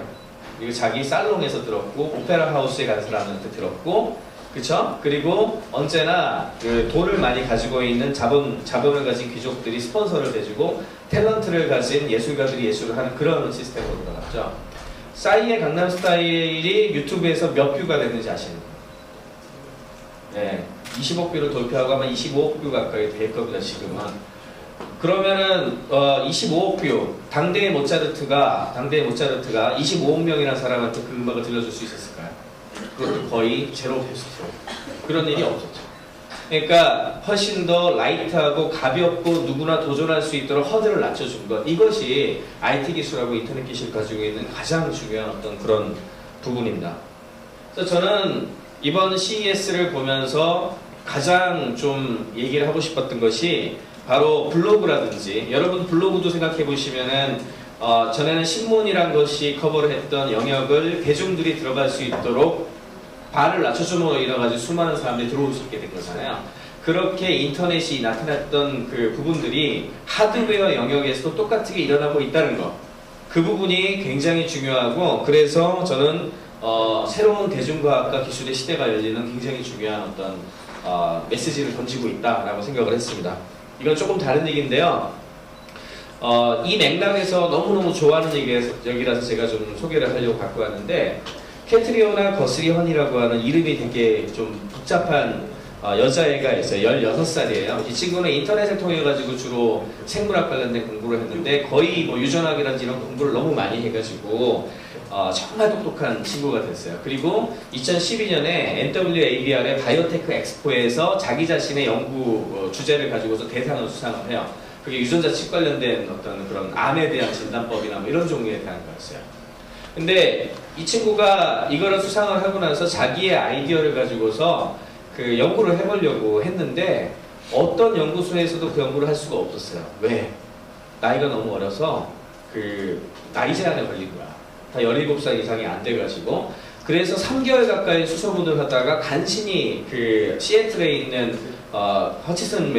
그리고 자기 살롱에서 들었고 오페라 하우스에 간 사람한테 들었고 그쵸? 그리고 언제나 그 돈을 많이 가지고 있는 자본을 가진 귀족들이 스폰서를 대주고 탤런트를 가진 예술가들이 예술을 하는 그런 시스템으로 들어갔죠. 싸이의 강남스타일이 유튜브에서 몇 뷰가 됐는지 아시는 거예요? 네, 20억 뷰를 돌파하고 아마 25억 뷰 가까이 될 겁니다, 지금은. 그러면은 25억 뷰, 당대의 모차르트가 25억 명이라는 사람한테 그 음악을 들려줄 수 있었을까요? 그것도 거의 제로 됐었죠. 그런 일이 없었죠. 그러니까 훨씬 더 라이트하고 가볍고 누구나 도전할 수 있도록 허들을 낮춰준 것, 이것이 IT 기술하고 인터넷 기술이 가지고 있는 가장 중요한 어떤 그런 부분입니다. 그래서 저는 이번 CES를 보면서 가장 좀 얘기를 하고 싶었던 것이 바로 블로그라든지, 여러분 블로그도 생각해 보시면은 전에는 신문이란 것이 커버를 했던 영역을 대중들이 들어갈 수 있도록 발을 낮춰줌으로 인해가지고 수많은 사람들이 들어올 수 있게 된 거잖아요. 그렇게 인터넷이 나타났던 그 부분들이 하드웨어 영역에서도 똑같게 일어나고 있다는 것, 그 부분이 굉장히 중요하고, 그래서 저는 새로운 대중과학과 기술의 시대가 열리는 굉장히 중요한 어떤 메시지를 던지고 있다라고 생각을 했습니다. 이건 조금 다른 얘기인데요. 이 맥락에서 너무너무 좋아하는 얘기라서 제가 좀 소개를 하려고 갖고 왔는데, 캐트리오나 거스리 헌이라고 하는 이름이 되게 좀 복잡한 여자애가 있어요. 16살이에요. 이 친구는 인터넷을 통해 가지고 주로 생물학 관련된 공부를 했는데 거의 뭐 유전학이라든지 이런 공부를 너무 많이 해가지고 정말 똑똑한 친구가 됐어요. 그리고 2012년에 NWABR의 바이오테크 엑스포에서 자기 자신의 연구 주제를 가지고서 대상을 수상을 해요. 그게 유전자 칩 관련된 어떤 그런 암에 대한 진단법이나 뭐 이런 종류에 대한 거였어요. 근데 이 친구가 이거를 수상을 하고 나서 자기의 아이디어를 가지고서 그 연구를 해보려고 했는데 어떤 연구소에서도 그 연구를 할 수가 없었어요. 왜? 나이가 너무 어려서 그 나이 제한에 걸린 거야. 다 17살 이상이 안 돼가지고. 그래서 3개월 가까이 수소문을 하다가 간신히 그 시애틀에 있는 허치슨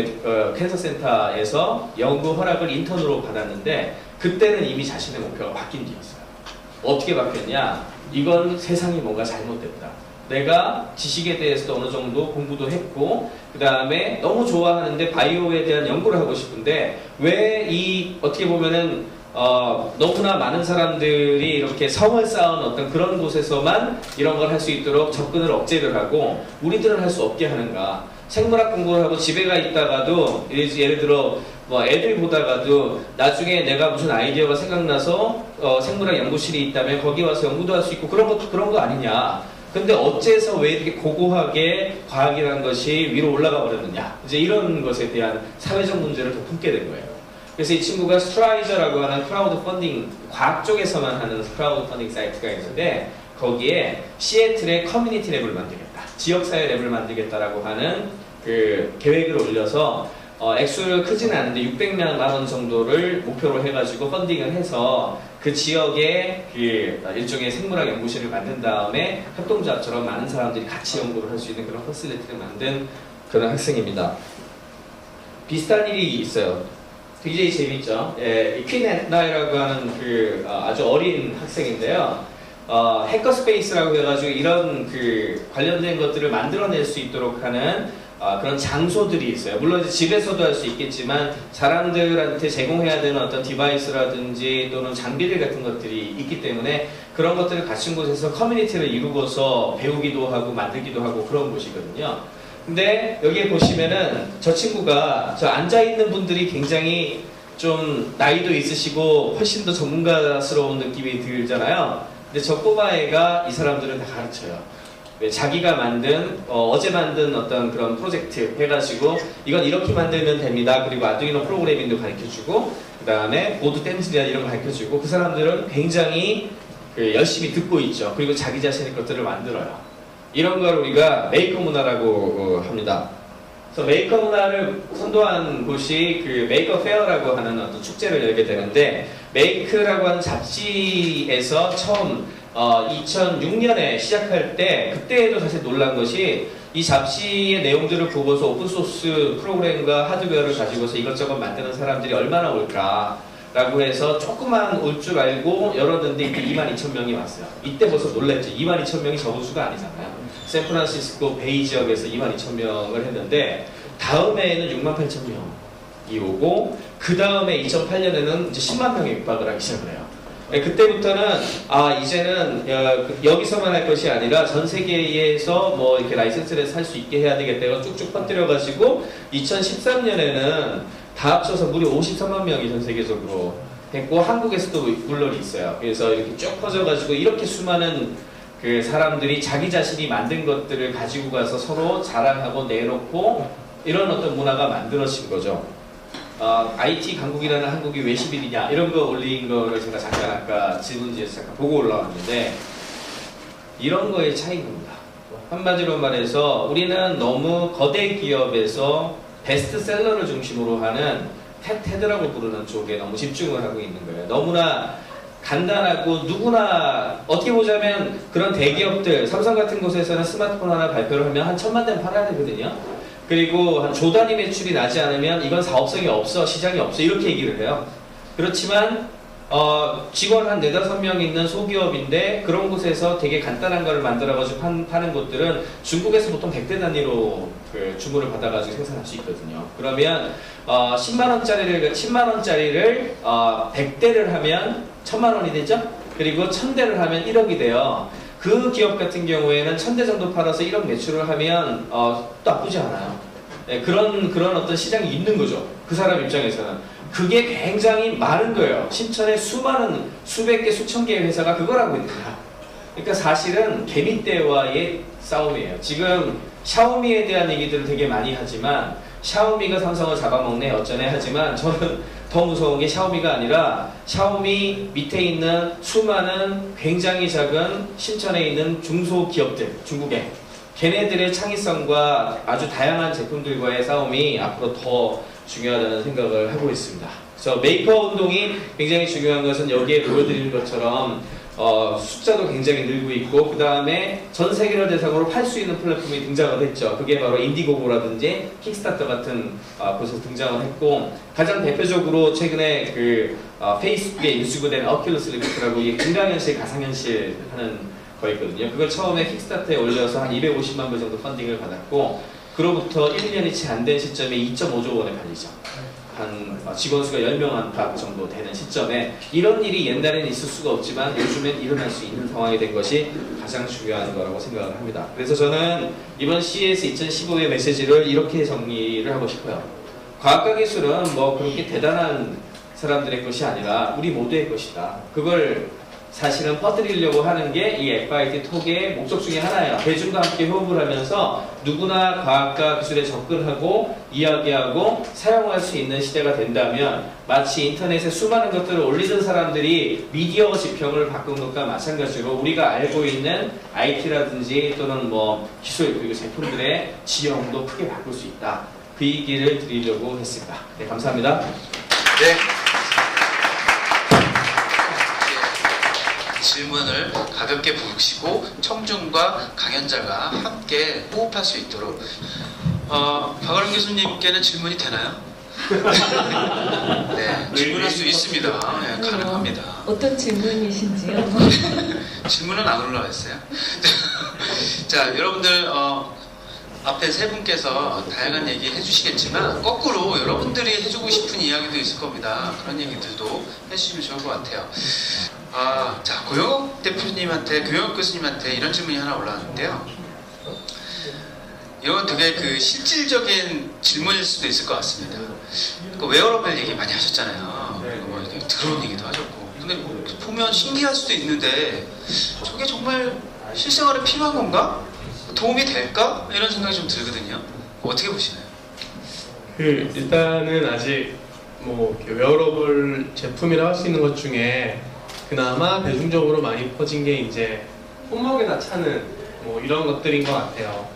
캔서 센터에서 연구 허락을 인턴으로 받았는데 그때는 이미 자신의 목표가 바뀐 뒤였어요. 어떻게 바뀌었냐? 이건 세상이 뭔가 잘못됐다. 내가 지식에 대해서도 어느 정도 공부도 했고 그 다음에 너무 좋아하는데 바이오에 대한 연구를 하고 싶은데 왜 이 어떻게 보면은 너무나 많은 사람들이 이렇게 성을 쌓은 어떤 그런 곳에서만 이런 걸 할 수 있도록 접근을 억제를 하고 우리들은 할 수 없게 하는가. 생물학 공부를 하고 집에 가 있다가도 예를 들어 뭐 애들 보다가도 나중에 내가 무슨 아이디어가 생각나서 생물학 연구실이 있다면 거기 와서 연구도 할 수 있고 그런 것도 그런 거 아니냐. 근데 어째서 왜 이렇게 고고하게 과학이라는 것이 위로 올라가 버렸느냐. 이제 이런 것에 대한 사회적 문제를 더 품게 된 거예요. 그래서 이 친구가 스트라이저라고 하는 크라우드 펀딩, 과학 쪽에서만 하는 크라우드 펀딩 사이트가 있는데 거기에 시애틀의 커뮤니티 랩을 만들겠다. 지역사회 랩을 만들겠다라고 하는 그 계획을 올려서 액수를 크지는 않은데 600만 원 정도를 목표로 해가지고 펀딩을 해서 그 지역에 그 일종의 생물학 연구실을 만든 다음에 협동조합처럼 많은 사람들이 같이 연구를 할 수 있는 그런 퍼실리티를 만든 그런 학생입니다. 비슷한 일이 있어요. 굉장히 재밌죠. 퀸 앤나이라고 하는 그 아주 어린 학생인데요. 해커스페이스라고 해가지고 이런 그 관련된 것들을 만들어낼 수 있도록 하는 그런 장소들이 있어요. 물론 이제 집에서도 할 수 있겠지만 사람들한테 제공해야 되는 어떤 디바이스라든지 또는 장비들 같은 것들이 있기 때문에 그런 것들을 갖춘 곳에서 커뮤니티를 이루고서 배우기도 하고 만들기도 하고 그런 곳이거든요. 근데 여기에 보시면은 저 친구가 저 앉아있는 분들이 굉장히 좀 나이도 있으시고 훨씬 더 전문가스러운 느낌이 들잖아요. 근데 저 꼬마애가 이 사람들을 다 가르쳐요. 자기가 만든 어제 만든 어떤 그런 프로젝트 해가지고 이건 이렇게 만들면 됩니다. 그리고 아두이노 프로그래밍도 가르쳐주고 그 다음에 보드 댐스리아 이런 거 가르쳐주고 그 사람들은 굉장히 열심히 듣고 있죠. 그리고 자기 자신의 것들을 만들어요. 이런 걸 우리가 메이커 문화라고 합니다. 그래서 메이커 문화를 선도한 곳이 그 메이커 페어라고 하는 어떤 축제를 열게 되는데 메이크라고 하는 잡지에서 처음 2006년에 시작할 때 그때에도 사실 놀란 것이 이 잡지의 내용들을 보고서 오픈소스 프로그램과 하드웨어를 가지고서 이것저것 만드는 사람들이 얼마나 올까 라고 해서 조그만 올 줄 알고 열었는데 이때 22,000명이 왔어요. 이때 벌써 놀랬죠. 22,000명이 적은 수가 아니잖아요. 샌프란시스코 베이 지역에서 22,000명을 했는데 다음 해에는 68,000명이 오고 그 다음에 2008년에는 이제 10만 명에 육박을 하기 시작을 해요. 그때부터는 이제는 여기서만 할 것이 아니라 전 세계에서 뭐 이렇게 라이센스를 살 수 있게 해야 되겠다고 쭉쭉 퍼뜨려 가지고 2013년에는 다 합쳐서 무려 53만 명이 전 세계적으로 했고 한국에서도 물론 있어요. 그래서 이렇게 쭉 퍼져 가지고 이렇게 수많은 그 사람들이 자기 자신이 만든 것들을 가지고 가서 서로 자랑하고 내놓고 이런 어떤 문화가 만들어진 거죠. IT 강국이라는 한국이 왜 10위냐 이런 거 올린 거를 제가 잠깐 아까 질문지에서 잠깐 보고 올라왔는데 이런 거의 차이인 겁니다. 한마디로 말해서 우리는 너무 거대 기업에서 베스트셀러를 중심으로 하는 테드라고 부르는 쪽에 너무 집중을 하고 있는 거예요. 너무나 간단하고 누구나 어떻게 보자면 그런 대기업들 삼성 같은 곳에서는 스마트폰 하나 발표를 하면 한 1000만 대는 팔아야 되거든요. 그리고 한 조 단위 매출이 나지 않으면 이건 사업성이 없어, 시장이 없어 이렇게 얘기를 해요. 그렇지만 직원 한 4-5명 있는 소기업인데 그런 곳에서 되게 간단한 거를 만들어가지고 파는 곳들은 중국에서 보통 100대 단위로 그 주문을 받아가지고 생산할 수 있거든요. 그러면 10만원짜리를 100대를 하면 1000만원이 되죠? 그리고 1000대를 하면 1억이 돼요. 그 기업 같은 경우에는 1000대 정도 팔아서 1억 매출을 하면 또 나쁘지 않아요. 네, 그런 어떤 시장이 있는 거죠. 그 사람 입장에서는. 그게 굉장히 많은 거예요. 신천에 수많은 수백 개, 수천 개의 회사가 그걸 하고 있는 거야. 그러니까 사실은 개미떼와의 싸움이에요. 지금 샤오미에 대한 얘기들을 되게 많이 하지만 샤오미가 삼성을 잡아먹네 어쩌네 하지만 저는 더 무서운 게 샤오미가 아니라 샤오미 밑에 있는 수많은 굉장히 작은 신천에 있는 중소기업들, 중국에 걔네들의 창의성과 아주 다양한 제품들과의 싸움이 앞으로 더 중요하다는 생각을 하고 있습니다. 그래서 메이커 운동이 굉장히 중요한 것은 여기에 보여드리는 것처럼 숫자도 굉장히 늘고 있고 그 다음에 전 세계를 대상으로 팔 수 있는 플랫폼이 등장을 했죠. 그게 바로 인디고고라든지 킥스타터 같은 곳에서 등장을 했고 가장 대표적으로 최근에 그 페이스북에 인수구된 오큘러스 리프트라고 이게 증강현실, 가상현실 하는 거 있거든요. 그걸 처음에 킥스타터에 올려서 한 250만 불 정도 펀딩을 받았고 그로부터 1년이 채 안 된 시점에 2.5조 원에 팔리죠. 한 직원 수가 10명 안팎 정도 되는 시점에 이런 일이 옛날에는 있을 수가 없지만 요즘엔 일어날 수 있는 상황이 된 것이 가장 중요한 거라고 생각을 합니다. 그래서 저는 이번 CES 2015의 메시지를 이렇게 정리를 하고 싶어요. 과학과 기술은 뭐 그렇게 대단한 사람들의 것이 아니라 우리 모두의 것이다. 그걸 사실은 퍼뜨리려고 하는 게 이 FIT 톡의 목적 중에 하나예요. 대중과 함께 호흡을 하면서 누구나 과학과 기술에 접근하고 이야기하고 사용할 수 있는 시대가 된다면 마치 인터넷에 수많은 것들을 올리던 사람들이 미디어 지평을 바꾼 것과 마찬가지로 우리가 알고 있는 IT라든지 또는 뭐 기술 그리고 제품들의 지형도 크게 바꿀 수 있다. 그 얘기를 드리려고 했습니다. 네, 감사합니다. 네. 질문을 가볍게 부르시고 청중과 강연자가 함께 호흡할 수 있도록 박아름 교수님께는 질문이 되나요? 네, 질문할 수 있습니다. 네, 가능합니다. 어떤 질문이신지요? 질문은 안 올라와 있어요. 자, 여러분들 앞에 세 분께서 다양한 얘기 해주시겠지만 거꾸로 여러분들이 해주고 싶은 이야기도 있을 겁니다. 그런 얘기들도 해주시면 좋을 것 같아요. 자, 고영욱 대표님한테, 고영욱 교수님한테 이런 질문이 하나 올라왔는데요. 이건 되게 그 실질적인 질문일 수도 있을 것 같습니다. 그 웨어러블 얘기 많이 하셨잖아요. 그리고 뭐 이렇게 드론 얘기도 하셨고. 근데 보면 신기할 수도 있는데 저게 정말 실생활에 필요한 건가? 도움이 될까? 이런 생각이 좀 들거든요. 어떻게 보시나요? 일단은 아직 뭐 웨어러블 제품이라 할 수 있는 것 중에 그나마 대중적으로 많이 퍼진 게 이제 손목에다 차는 뭐 이런 것들인 것 같아요.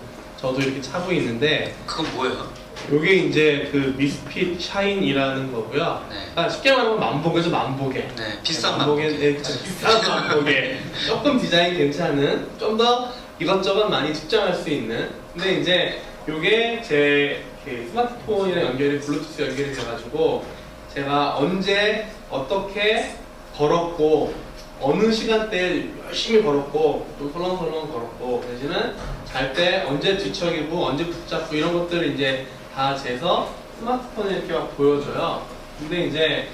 저도 이렇게 차고 있는데 그건 뭐예요? 이게 이제 그 미스핏 샤인이라는 거고요. 네. 그러니까 쉽게 말하면 만보개죠, 만보개. 네, 비싼 만보개. 네, 비싼 만보개. 조금 디자인 괜찮은, 좀 더 이것저것 많이 측정할 수 있는. 근데 이제 이게 제 스마트폰이랑 연결이 블루투스 연결이 돼가지고 제가 언제 어떻게 걸었고 어느 시간대에 열심히 걸었고 또 설렁설렁 걸었고 대신은 잘 때 언제 뒤척이고 언제 붙잡고 이런 것들을 이제 다 재서 스마트폰에 이렇게 막 보여줘요. 근데 이제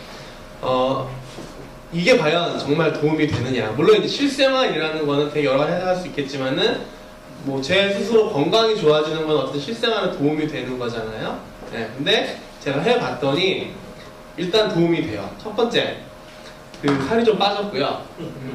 이게 과연 정말 도움이 되느냐. 물론 이제 실생활이라는 거는 되게 여러 가지 해석할 수 있겠지만은 뭐 제 스스로 건강이 좋아지는 건 어떤 실생활에 도움이 되는 거잖아요. 네, 근데 제가 해봤더니 일단 도움이 돼요. 첫 번째, 그 살이 좀 빠졌고요.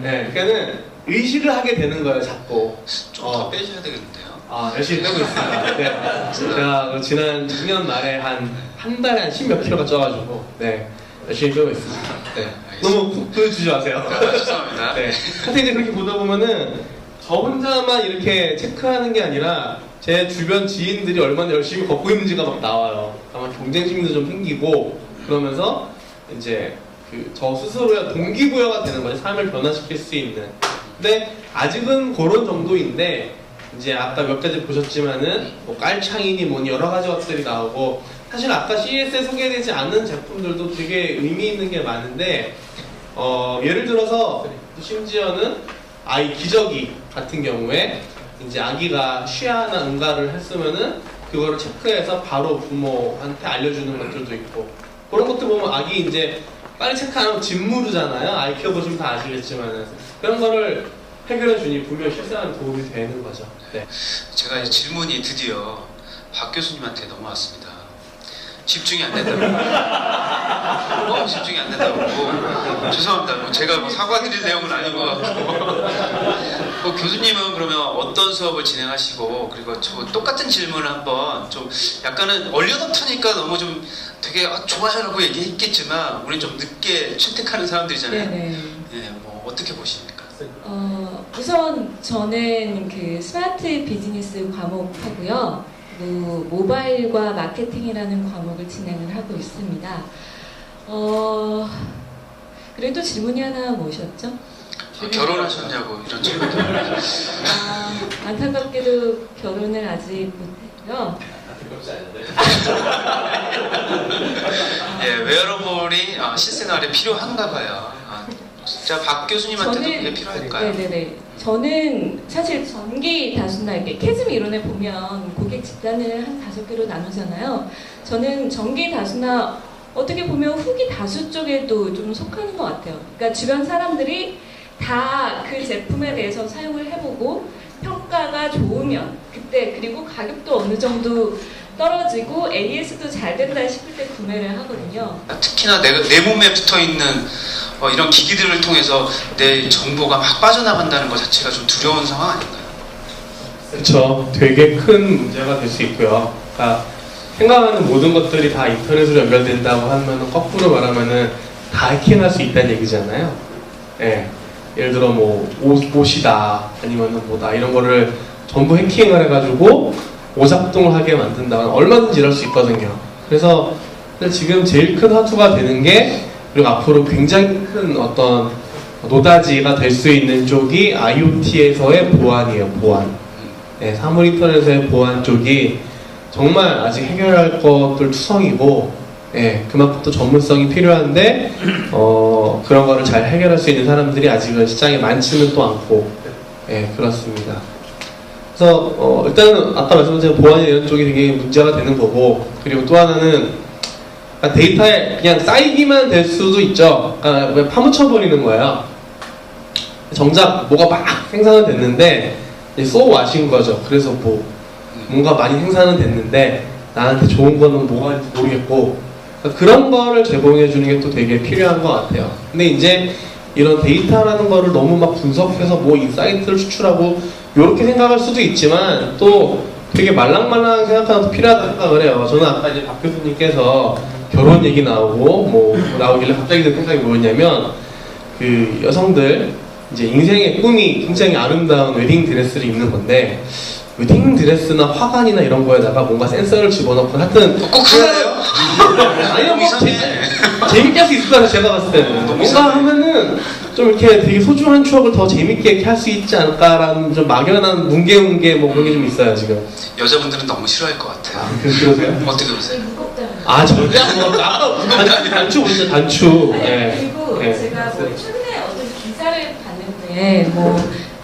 네, 그러니까는 의식을 하게 되는 거예요, 자꾸. 좀 더 빼셔야 되겠는데요. 열심히 빼고 있습니다. 네, 제가 지난 작년 말에 한 달에 한 10몇 킬로가 쪄가지고, 네, 열심히 빼고 있습니다. 네, 너무 보여주지 마세요. 죄송합니다. 네, 하여튼 이제 그렇게 보다 보면은 저 혼자만 이렇게 체크하는 게 아니라 제 주변 지인들이 얼마나 열심히 걷고 있는지가 막 나와요. 아마 경쟁심도 좀 생기고 그러면서 이제 저 스스로의 동기부여가 되는 거죠. 삶을 변화시킬 수 있는. 근데 아직은 그런 정도인데 이제 아까 몇 가지 보셨지만은 뭐 깔창이니 뭐니 여러 가지 것들이 나오고 사실 아까 CES에 소개되지 않는 제품들도 되게 의미 있는 게 많은데 예를 들어서 심지어는 아이 기저귀 같은 경우에 이제 아기가 쉬하나 응가를 했으면은 그거를 체크해서 바로 부모한테 알려주는 것들도 있고 그런 것들 보면 아기 이제 빨리 체크 안 하면 짓무르잖아요. 아이 키워보시면 다 아시겠지만은 그런 거를 해결해 주니 분명 실생활에 도움이 되는 거죠. 네. 제가 이제 질문이 드디어 박 교수님한테 넘어왔습니다. 집중이 안 된다고. 너무 집중이 안 된다고. 죄송합니다. 뭐 제가 뭐 사과드릴 내용은 아닌 것 같고. 교수님은 그러면 어떤 수업을 진행하시고, 그리고 저 똑같은 질문을 한번 좀 약간은 얼리어답터니까 너무 좀 되게 좋아요라고 얘기했겠지만, 우리 좀 늦게 채택하는 사람들이잖아요. 네네. 네, 뭐 어떻게 보십니까? 우선 저는 그 스마트 비즈니스 과목하고요. 모바일과 마케팅이라는 과목을 진행을 하고 있습니다. 그래도 질문이 하나 뭐셨죠? 결혼하셨냐고 이런 질문. 안타깝게도 결혼을 아직 못했고요. 예, 웨어러블이 실생활에 필요한가 봐요. 진짜 박 교수님한테도 그게 필요할까요? 네네네. 저는 사실 전기 다수나 이렇게 캐즘 이론에 보면 고객 집단을 한 5개로 나누잖아요. 저는 전기 다수나 어떻게 보면 후기 다수 쪽에도 좀 속하는 것 같아요. 그러니까 주변 사람들이 다 그 제품에 대해서 사용을 해보고 평가가 좋으면 그때, 그리고 가격도 어느 정도 떨어지고 AS도 잘 된다 싶을 때 구매를 하거든요. 특히나 내 몸에 붙어있는 이런 기기들을 통해서 내 정보가 막 빠져나간다는 것 자체가 좀 두려운 상황 아닌가요? 그렇죠. 되게 큰 문제가 될 수 있고요. 그러니까 생각하는 모든 것들이 다 인터넷으로 연결된다고 하면, 거꾸로 말하면은 다 해킹할 수 있다는 얘기잖아요. 예. 예를 들어 뭐 옷이다, 아니면은 뭐다, 이런 거를 전부 해킹을 해가지고 오작동을 하게 만든다면 얼마든지 이럴 수 있거든요. 그래서 지금 제일 큰 화두가 되는 게, 그리고 앞으로 굉장히 큰 어떤 노다지가 될 수 있는 쪽이 IoT에서의 보안이에요. 보안. 네, 사물 인터넷의 보안 쪽이 정말 아직 해결할 것들 투성이고, 예, 그만큼 또 전문성이 필요한데 그런 거를 잘 해결할 수 있는 사람들이 아직은 시장에 많지는 또 않고, 예, 그렇습니다. 그래서 일단은 아까 말씀드린 보안이 이런 쪽이 되게 문제가 되는 거고, 그리고 또 하나는 데이터에 그냥 쌓이기만 될 수도 있죠. 그러니까 파묻혀버리는 거예요. 정작 뭐가 막 생산은 됐는데 so what인 거죠. 그래서 뭔가 많이 생산은 됐는데 나한테 좋은 거는 뭐가 있는지 모르겠고, 그런 거를 제공해 주는 게 또 되게 필요한 것 같아요. 근데 이제 이런 데이터라는 거를 너무 막 분석해서 뭐 인사이트를 추출하고 이렇게 생각할 수도 있지만, 또 되게 말랑말랑 생각하는 것도 필요하다고 생각을 해요. 저는 아까 이제 박 교수님께서 결혼 얘기 나오고 나오길래 갑자기 든 생각이 뭐였냐면, 그 여성들 이제 인생의 꿈이 굉장히 아름다운 웨딩 드레스를 입는 건데, 웨딩 드레스나 화관이나 이런 거에다가 뭔가 센서를 집어넣고, 하여튼 꼭 그래요? 아니요, 뭐 재밌게 할 수 있을 거라고 제가 봤을 때는 뭔가 하면은 좀 이렇게 되게 소중한 추억을 더 재밌게 이렇게 할 수 있지 않을까라는 좀 막연한 뭉게뭉게 뭐 그런 게 좀 있어요 지금. 여자분들은 너무 싫어할 것 같아요. 그러세요? 어떻게 보세요? 무겁잖아요. 절대 안 먹었다. 아까 단추 보셨죠? 단추. 예. 그리고 예. 제가 최근에 어떤 기사를 봤는데,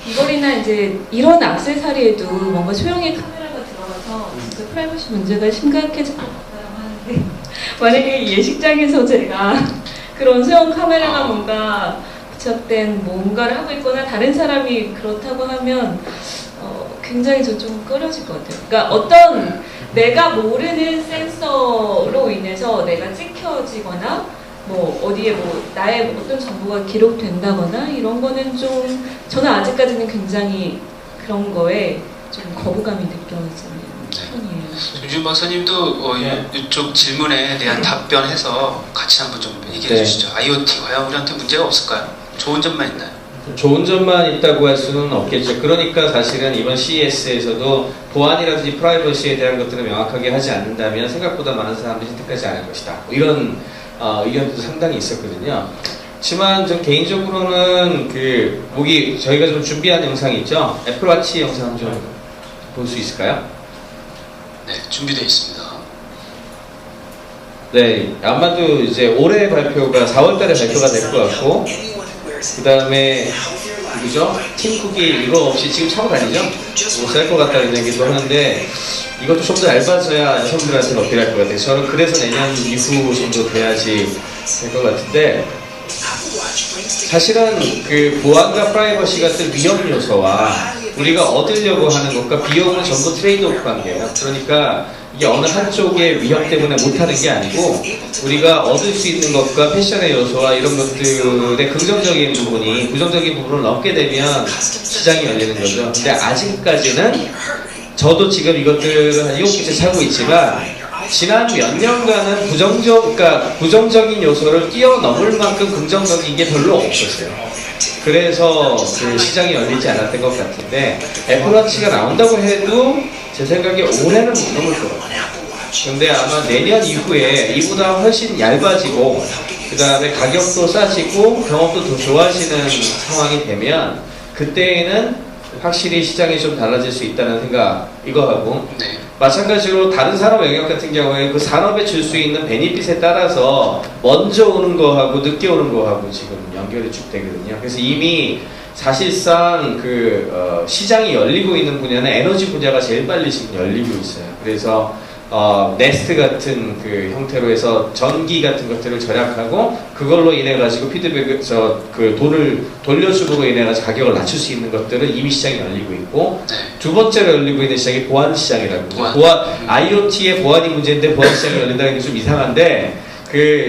귀걸이나 이제 이런 액세서리에도 뭔가 소형의 카메라가 들어가서 진짜 프라이버시 문제가 심각해질 것 같다고 하는데, 만약에 예식장에서 제가 그런 소형 카메라가 뭔가 부착된 뭔가를 하고 있거나 다른 사람이 그렇다고 하면 굉장히 저 좀 꺼려질 것 같아요. 그러니까 어떤 내가 모르는 센서로 인해서 내가 찍혀지거나 어디에 나의 어떤 정보가 기록된다거나 이런 거는 좀, 저는 아직까지는 굉장히 그런 거에 좀 거부감이 느껴지는 편이에요. 정준 박사님도 이쪽 질문에 대한 답변해서 같이 한번 좀 얘기해 주시죠. IoT 과연 우리한테 문제가 없을까요? 좋은 점만 있나요? 좋은 점만 있다고 할 수는 없겠죠. 그러니까 사실은 이번 CES에서도 보안이라든지 프라이버시에 대한 것들을 명확하게 하지 않는다면 생각보다 많은 사람들이 선택하지 않을 것이다. 이런 의견도 상당히 있었거든요. 하지만 전 개인적으로는 저희가 좀 준비한 영상이 있죠. 애플워치 영상 좀 볼 수 있을까요? 네, 준비되어 있습니다. 네, 아마도 이제 올해 발표가 4월달에 발표가 될 것 같고, 그 다음에 누구죠? 팀 쿠키 이거 없이 지금 차고 다니죠? 못 살 것 같다는 얘기도 하는데, 이것도 좀 더 얇아져야 여성들한테는 어필할 것 같아요. 저는 그래서 내년 이후 정도 돼야지 될 것 같은데, 사실은 그 보안과 프라이버시 같은 위험 요소와 우리가 얻으려고 하는 것과 비용은 전부 트레이드오프 관계예요. 그러니까 이게 어느 한쪽의 위험 때문에 못하는 게 아니고 우리가 얻을 수 있는 것과 패션의 요소와 이런 것들의 긍정적인 부분이 부정적인 부분을 넘게 되면 시장이 열리는 거죠. 근데 아직까지는 저도 지금 이것들을 한 7개째 차고 있지만 지난 몇 년간은 부정적인 요소를 뛰어넘을 만큼 긍정적인 게 별로 없었어요. 그래서 그 시장이 열리지 않았던 것 같은데 애플워치가 나온다고 해도 제 생각에 올해는 못 넘을 것 같아요. 근데 아마 내년 이후에 이보다 훨씬 얇아지고 그 다음에 가격도 싸지고 경험도 더 좋아지는 상황이 되면 그때에는 확실히 시장이 좀 달라질 수 있다는 생각 이거 하고 네. 마찬가지로 다른 산업 영역 같은 경우에 그 산업에 줄 수 있는 베니핏에 따라서 먼저 오는 거하고 늦게 오는 거하고 지금 연결이 쭉 되거든요. 그래서 이미 사실상 시장이 열리고 있는 분야는 에너지 분야가 제일 빨리 지금 열리고 있어요. 그래서 네스트 같은 그 형태로 해서 전기 같은 것들을 절약하고 그걸로 인해 가지고 돈을 돌려줌으로 인해 가지고 가격을 낮출 수 있는 것들은 이미 시장이 열리고 있고 네. 두 번째로 열리고 있는 시장이 보안 시장이라고. IoT의 보안이 문제인데 보안 시장이 열린다는 게 좀 이상한데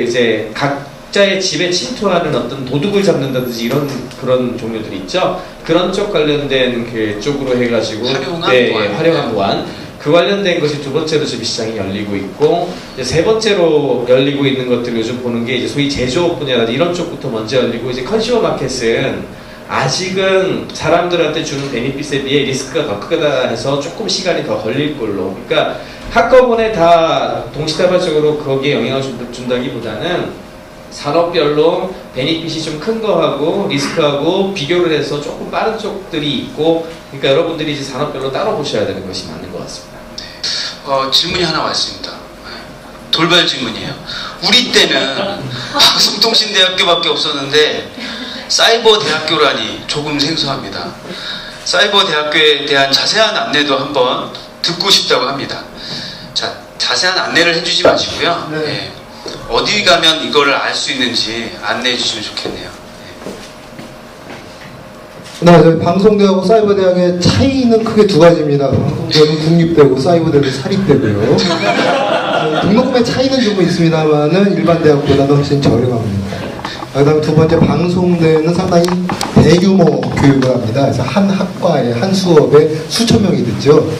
이제 각자의 집에 침투하는 어떤 도둑을 잡는다든지 이런 그런 종류들이 있죠. 그런 쪽 관련된 그 쪽으로 해가지고 활용한 보안. 그 관련된 것이 두 번째로 지금 시장이 열리고 있고 이제 세 번째로 열리고 있는 것들을 요즘 보는 게 이제 소위 제조업 분야라든지 이런 쪽부터 먼저 열리고 이제 컨슈머 마켓은 아직은 사람들한테 주는 베니핏에 비해 리스크가 더 크다 해서 조금 시간이 더 걸릴 걸로. 그러니까 한꺼번에 다 동시다발적으로 거기에 영향을 준다기보다는 산업별로 베니핏이 좀 큰 거하고 리스크하고 비교를 해서 조금 빠른 쪽들이 있고 그러니까 여러분들이 이제 산업별로 따로 보셔야 되는 것이 맞는 것 같습니다. 질문이 하나 왔습니다. 돌발 질문이에요. 우리 때는 방송통신대학교밖에 없었는데 사이버 대학교라니 조금 생소합니다. 사이버 대학교에 대한 자세한 안내도 한번 듣고 싶다고 합니다. 자, 자세한 안내를 해주지 마시고요. 네. 네. 어디 가면 이거를 알 수 있는지 안내해 주시면 좋겠네요. 네, 저희 방송대하고 사이버대학의 차이는 크게 두 가지입니다. 방송대는 국립대고 사이버대는 사립대고요. 등록금의 차이는 조금 있습니다만은 일반 대학보다는 훨씬 저렴합니다. 그다음에 두 번째 방송대는 상당히 대규모 교육을 합니다. 그래서 한 학과에 한 수업에 수천 명이 듣죠.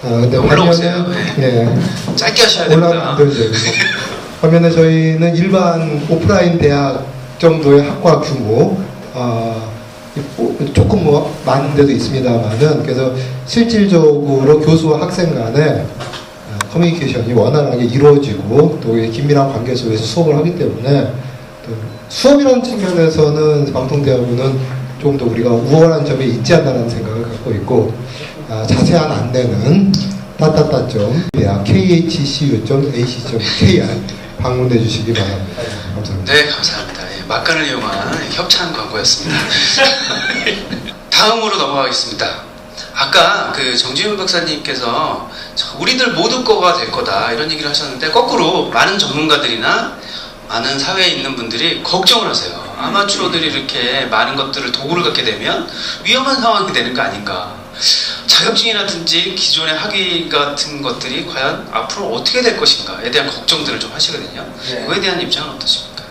근데 올라오세요. 네. 짧게 하셔야 됩니다. 올라가면 안 되죠. 반면에 저희는 일반 오프라인 대학 정도의 학과 규모, 조금 많은 데도 있습니다만은 그래서 실질적으로 교수와 학생 간의 커뮤니케이션이 원활하게 이루어지고 또 긴밀한 관계 속에서 수업을 하기 때문에 또 수업이라는 측면에서는 방통대학교는 조금 더 우리가 우월한 점이 있지 않나라는 생각을 갖고 있고 자세한 안내는 대학 khcu.ac.kr 방문해 주시기 바랍니다. 감사합니다. 네, 감사합니다. 막간을 이용한 협찬 광고였습니다. 다음으로 넘어가겠습니다. 아까 그 정지훈 박사님께서 우리들 모두 거가 될 거다 이런 얘기를 하셨는데 거꾸로 많은 전문가들이나 많은 사회에 있는 분들이 걱정을 하세요. 아마추어들이 이렇게 많은 것들을 도구를 갖게 되면 위험한 상황이 되는 거 아닌가. 자격증이라든지 기존의 학위 같은 것들이 과연 앞으로 어떻게 될 것인가에 대한 걱정들을 좀 하시거든요. 네. 그거에 대한 입장은 어떠십니까?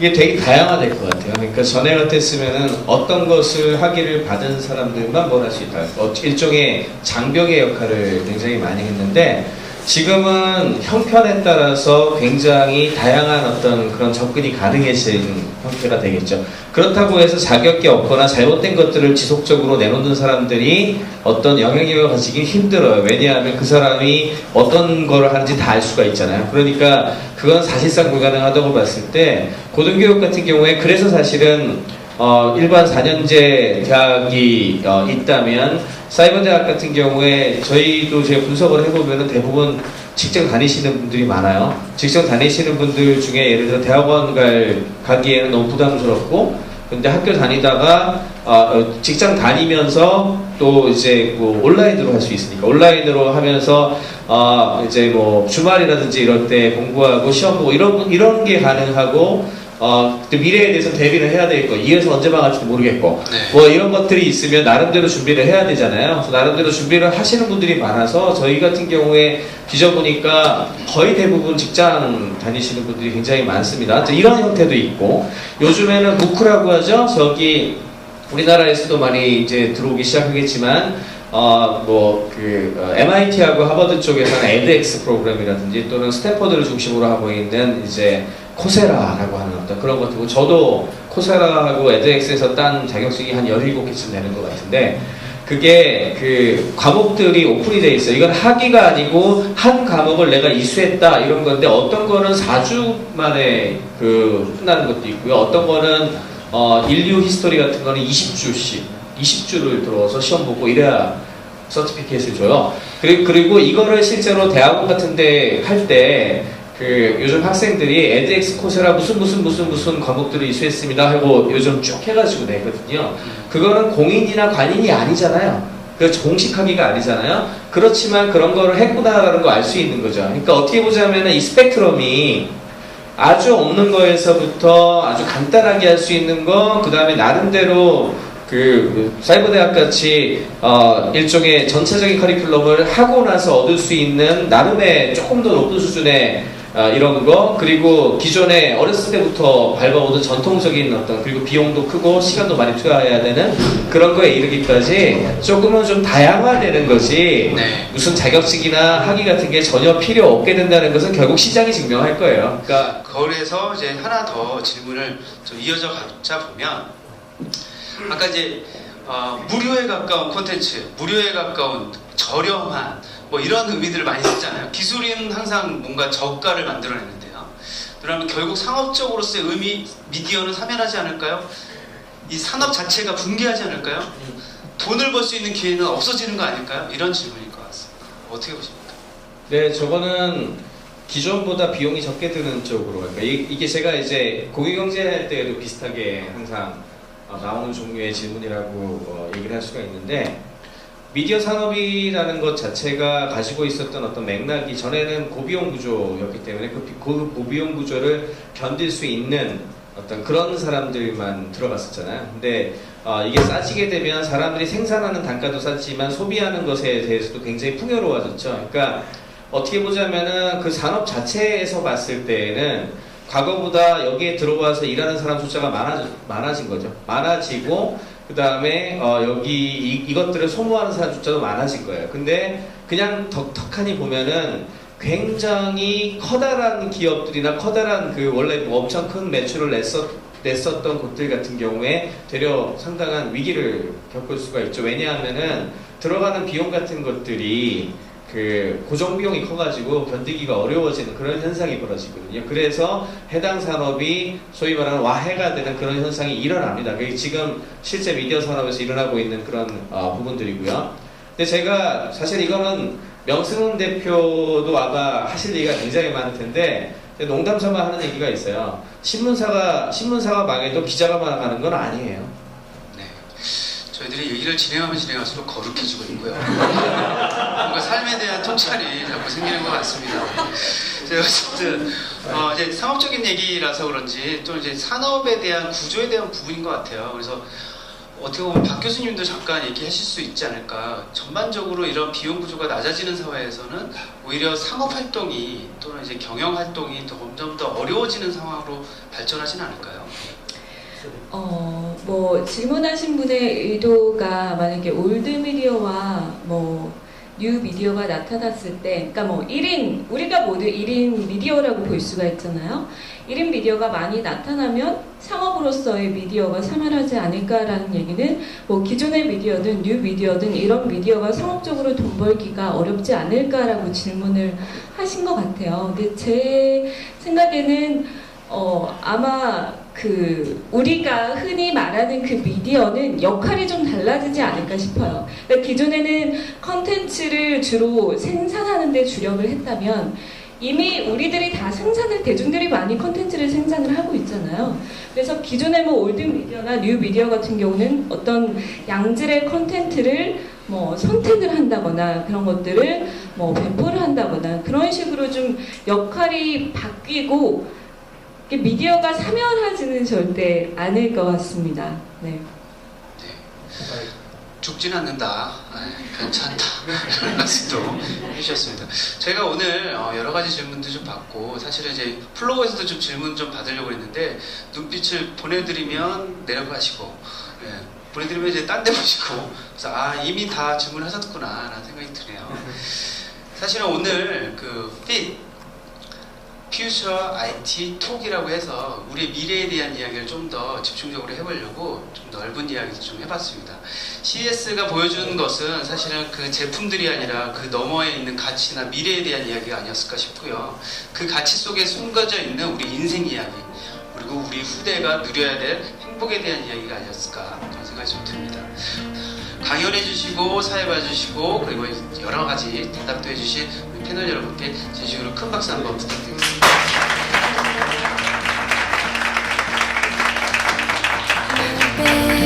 이게 되게 다양화될 것 같아요. 그러니까 전에 같았으면은 어떤 것을 학위를 받은 사람들만 뭘 할 수 있다. 일종의 장벽의 역할을 굉장히 많이 했는데 지금은 형편에 따라서 굉장히 다양한 어떤 그런 접근이 가능해진 형태가 되겠죠. 그렇다고 해서 자격이 없거나 잘못된 것들을 지속적으로 내놓는 사람들이 어떤 영향력을 가지긴 힘들어요. 왜냐하면 그 사람이 어떤 거를 하는지 다 알 수가 있잖아요. 그러니까 그건 사실상 불가능하다고 봤을 때 고등교육 같은 경우에 그래서 사실은 일반 4년제 대학이 있다면 사이버대학 같은 경우에 저희도 제가 분석을 해보면 대부분 직장 다니시는 분들이 많아요. 직장 다니시는 분들 중에 예를 들어 대학원 가기에는 너무 부담스럽고 근데 학교 다니다가 직장 다니면서 또 이제 뭐 온라인으로 할 수 있으니까 온라인으로 하면서 이제 뭐 주말이라든지 이럴 때 공부하고 시험 보고 이런 게 가능하고 또 미래에 대해서 대비를 해야 되겠고, 이어서 언제 망할지도 모르겠고, 네. 뭐 이런 것들이 있으면 나름대로 준비를 해야 되잖아요. 그래서 나름대로 준비를 하시는 분들이 많아서 저희 같은 경우에 뒤져보니까 거의 대부분 직장 다니시는 분들이 굉장히 많습니다. 이런 형태도 있고, 요즘에는 무크라고 하죠. 저기 우리나라에서도 많이 이제 들어오기 시작하겠지만, MIT하고 하버드 쪽에서는 edX 프로그램이라든지 또는 스탠퍼드를 중심으로 하고 있는 이제 코세라라고 하는 어떤 그런 것들고, 저도 코세라하고 edX에서 딴 자격증이 한 17개쯤 되는 것 같은데, 그게 그 과목들이 오픈이 돼 있어요. 이건 학위가 아니고 한 과목을 내가 이수했다 이런 건데, 어떤 거는 4주 만에 끝나는 것도 있고요. 어떤 거는 인류 히스토리 같은 거는 20주를 들어와서 시험 보고 이래야 서티피케이트를 줘요. 그리고 이거를 실제로 대학원 같은 데 할 때 요즘 학생들이 edX 코세라 무슨 과목들을 이수했습니다 하고 요즘 쭉 해가지고 내거든요. 그거는 공인이나 관인이 아니잖아요. 그 공식 학위가 아니잖아요. 그렇지만 그런 거를 했구나라는 거 알 수 있는 거죠. 그러니까 어떻게 보자면은 이 스펙트럼이 아주 없는 거에서부터 아주 간단하게 할 수 있는 거, 그 다음에 나름대로 사이버대학 같이 일종의 전체적인 커리큘럼을 하고 나서 얻을 수 있는 나름의 조금 더 높은 수준의 이런 거, 그리고 기존에 어렸을 때부터 밟아오던 전통적인 그리고 비용도 크고 시간도 많이 투자해야 되는 그런 거에 이르기까지 조금은 좀 다양화되는 거지, 네. 무슨 자격증이나 학위 같은 게 전혀 필요 없게 된다는 것은 결국 시장이 증명할 거예요. 그러니까 거울에서 이제 하나 더 질문을 좀 이어져 가자 보면, 아까 이제 무료에 가까운 콘텐츠, 무료에 가까운 저렴한 뭐 이런 의미들을 많이 쓰잖아요. 기술은 항상 뭔가 저가를 만들어내는데요. 그러면 결국 상업적으로서의 의미, 미디어는 사멸하지 않을까요? 이 산업 자체가 붕괴하지 않을까요? 돈을 벌 수 있는 기회는 없어지는 거 아닐까요? 이런 질문일 것 같습니다. 어떻게 보십니까? 네, 저거는 기존보다 비용이 적게 드는 쪽으로, 그러니까 이게 제가 이제 고객경제 할 때도 비슷하게 항상 나오는 종류의 질문이라고 얘기를 할 수가 있는데, 미디어 산업이라는 것 자체가 가지고 있었던 어떤 맥락이 전에는 고비용 구조였기 때문에 그 고비용 구조를 견딜 수 있는 어떤 그런 사람들만 들어갔었잖아요. 근데 이게 싸지게 되면 사람들이 생산하는 단가도 싸지만 소비하는 것에 대해서도 굉장히 풍요로워졌죠. 그러니까 어떻게 보자면은 그 산업 자체에서 봤을 때에는 과거보다 여기에 들어와서 일하는 사람 숫자가 많아진 거죠. 많아지고, 그 다음에 여기 이것들을 소모하는 사람 숫자도 많아진 거예요. 근데 그냥 덕하니 보면은 굉장히 커다란 기업들이나 커다란 원래 엄청 큰 매출을 냈었던 곳들 같은 경우에 되려 상당한 위기를 겪을 수가 있죠. 왜냐하면은 들어가는 비용 같은 것들이 고정 비용이 커가지고 견디기가 어려워지는 그런 현상이 벌어지거든요. 그래서 해당 산업이 소위 말하는 와해가 되는 그런 현상이 일어납니다. 그게 지금 실제 미디어 산업에서 일어나고 있는 그런 부분들이고요. 근데 제가 사실 이거는 명승훈 대표도 아마 하실 얘기가 굉장히 많을 텐데, 농담 삼아 하는 얘기가 있어요. 신문사가 망해도 기자가 망하는 건 아니에요. 저희들이 얘기를 진행하면 진행할수록 거룩해지고 있고요. 뭔가 삶에 대한 통찰이 자꾸 생기는 것 같습니다. 어쨌든 이제 상업적인 얘기라서 그런지 또 이제 산업에 대한 구조에 대한 부분인 것 같아요. 그래서 어떻게 보면 박 교수님도 잠깐 얘기하실 수 있지 않을까. 전반적으로 이런 비용 구조가 낮아지는 사회에서는 오히려 상업 활동이 또는 이제 경영 활동이 점점 더 어려워지는 상황으로 발전하지는 않을까요? 질문하신 분의 의도가 만약에 올드 미디어와 뉴 미디어가 나타났을 때, 그러니까 1인, 우리가 모두 1인 미디어라고 볼 수가 있잖아요. 1인 미디어가 많이 나타나면 상업으로서의 미디어가 사멸하지 않을까라는 얘기는 기존의 미디어든 뉴 미디어든 이런 미디어가 상업적으로 돈 벌기가 어렵지 않을까라고 질문을 하신 것 같아요. 근데 제 생각에는 아마 우리가 흔히 말하는 그 미디어는 역할이 좀 달라지지 않을까 싶어요. 그러니까 기존에는 컨텐츠를 주로 생산하는 데 주력을 했다면, 이미 우리들이 다 대중들이 많이 컨텐츠를 생산을 하고 있잖아요. 그래서 기존의 올드 미디어나 뉴 미디어 같은 경우는 어떤 양질의 컨텐츠를 선택을 한다거나 그런 것들을 배포를 한다거나 그런 식으로 좀 역할이 바뀌고, 미디어가 사면하지는 절대 않을 것 같습니다. 네. 죽진 않는다. 괜찮다. 이런 말씀도 해주셨습니다. 제가 오늘 여러 가지 질문도 좀 받고 사실은 이제 플로어에서도 좀 질문 좀 받으려고 했는데 눈빛을 보내드리면 내려가시고 보내드리면 이제 딴 데 보시고 그래서 이미 다 질문하셨구나 라는 생각이 드네요. 사실은 오늘 그 Future IT 톡이라고 해서 우리의 미래에 대한 이야기를 좀 더 집중적으로 해보려고 좀 넓은 이야기를 좀 해봤습니다. CES가 보여주는 것은 사실은 그 제품들이 아니라 그 너머에 있는 가치나 미래에 대한 이야기가 아니었을까 싶고요. 그 가치 속에 숨겨져 있는 우리 인생 이야기 그리고 우리 후대가 누려야 될 행복에 대한 이야기가 아니었을까 그런 생각이 좀 듭니다. 강연해 주시고 사회 봐주시고 그리고 여러 가지 대답도 해주신 우리 패널 여러분께 진심으로 큰 박수 한번 부탁드리겠습니다. baby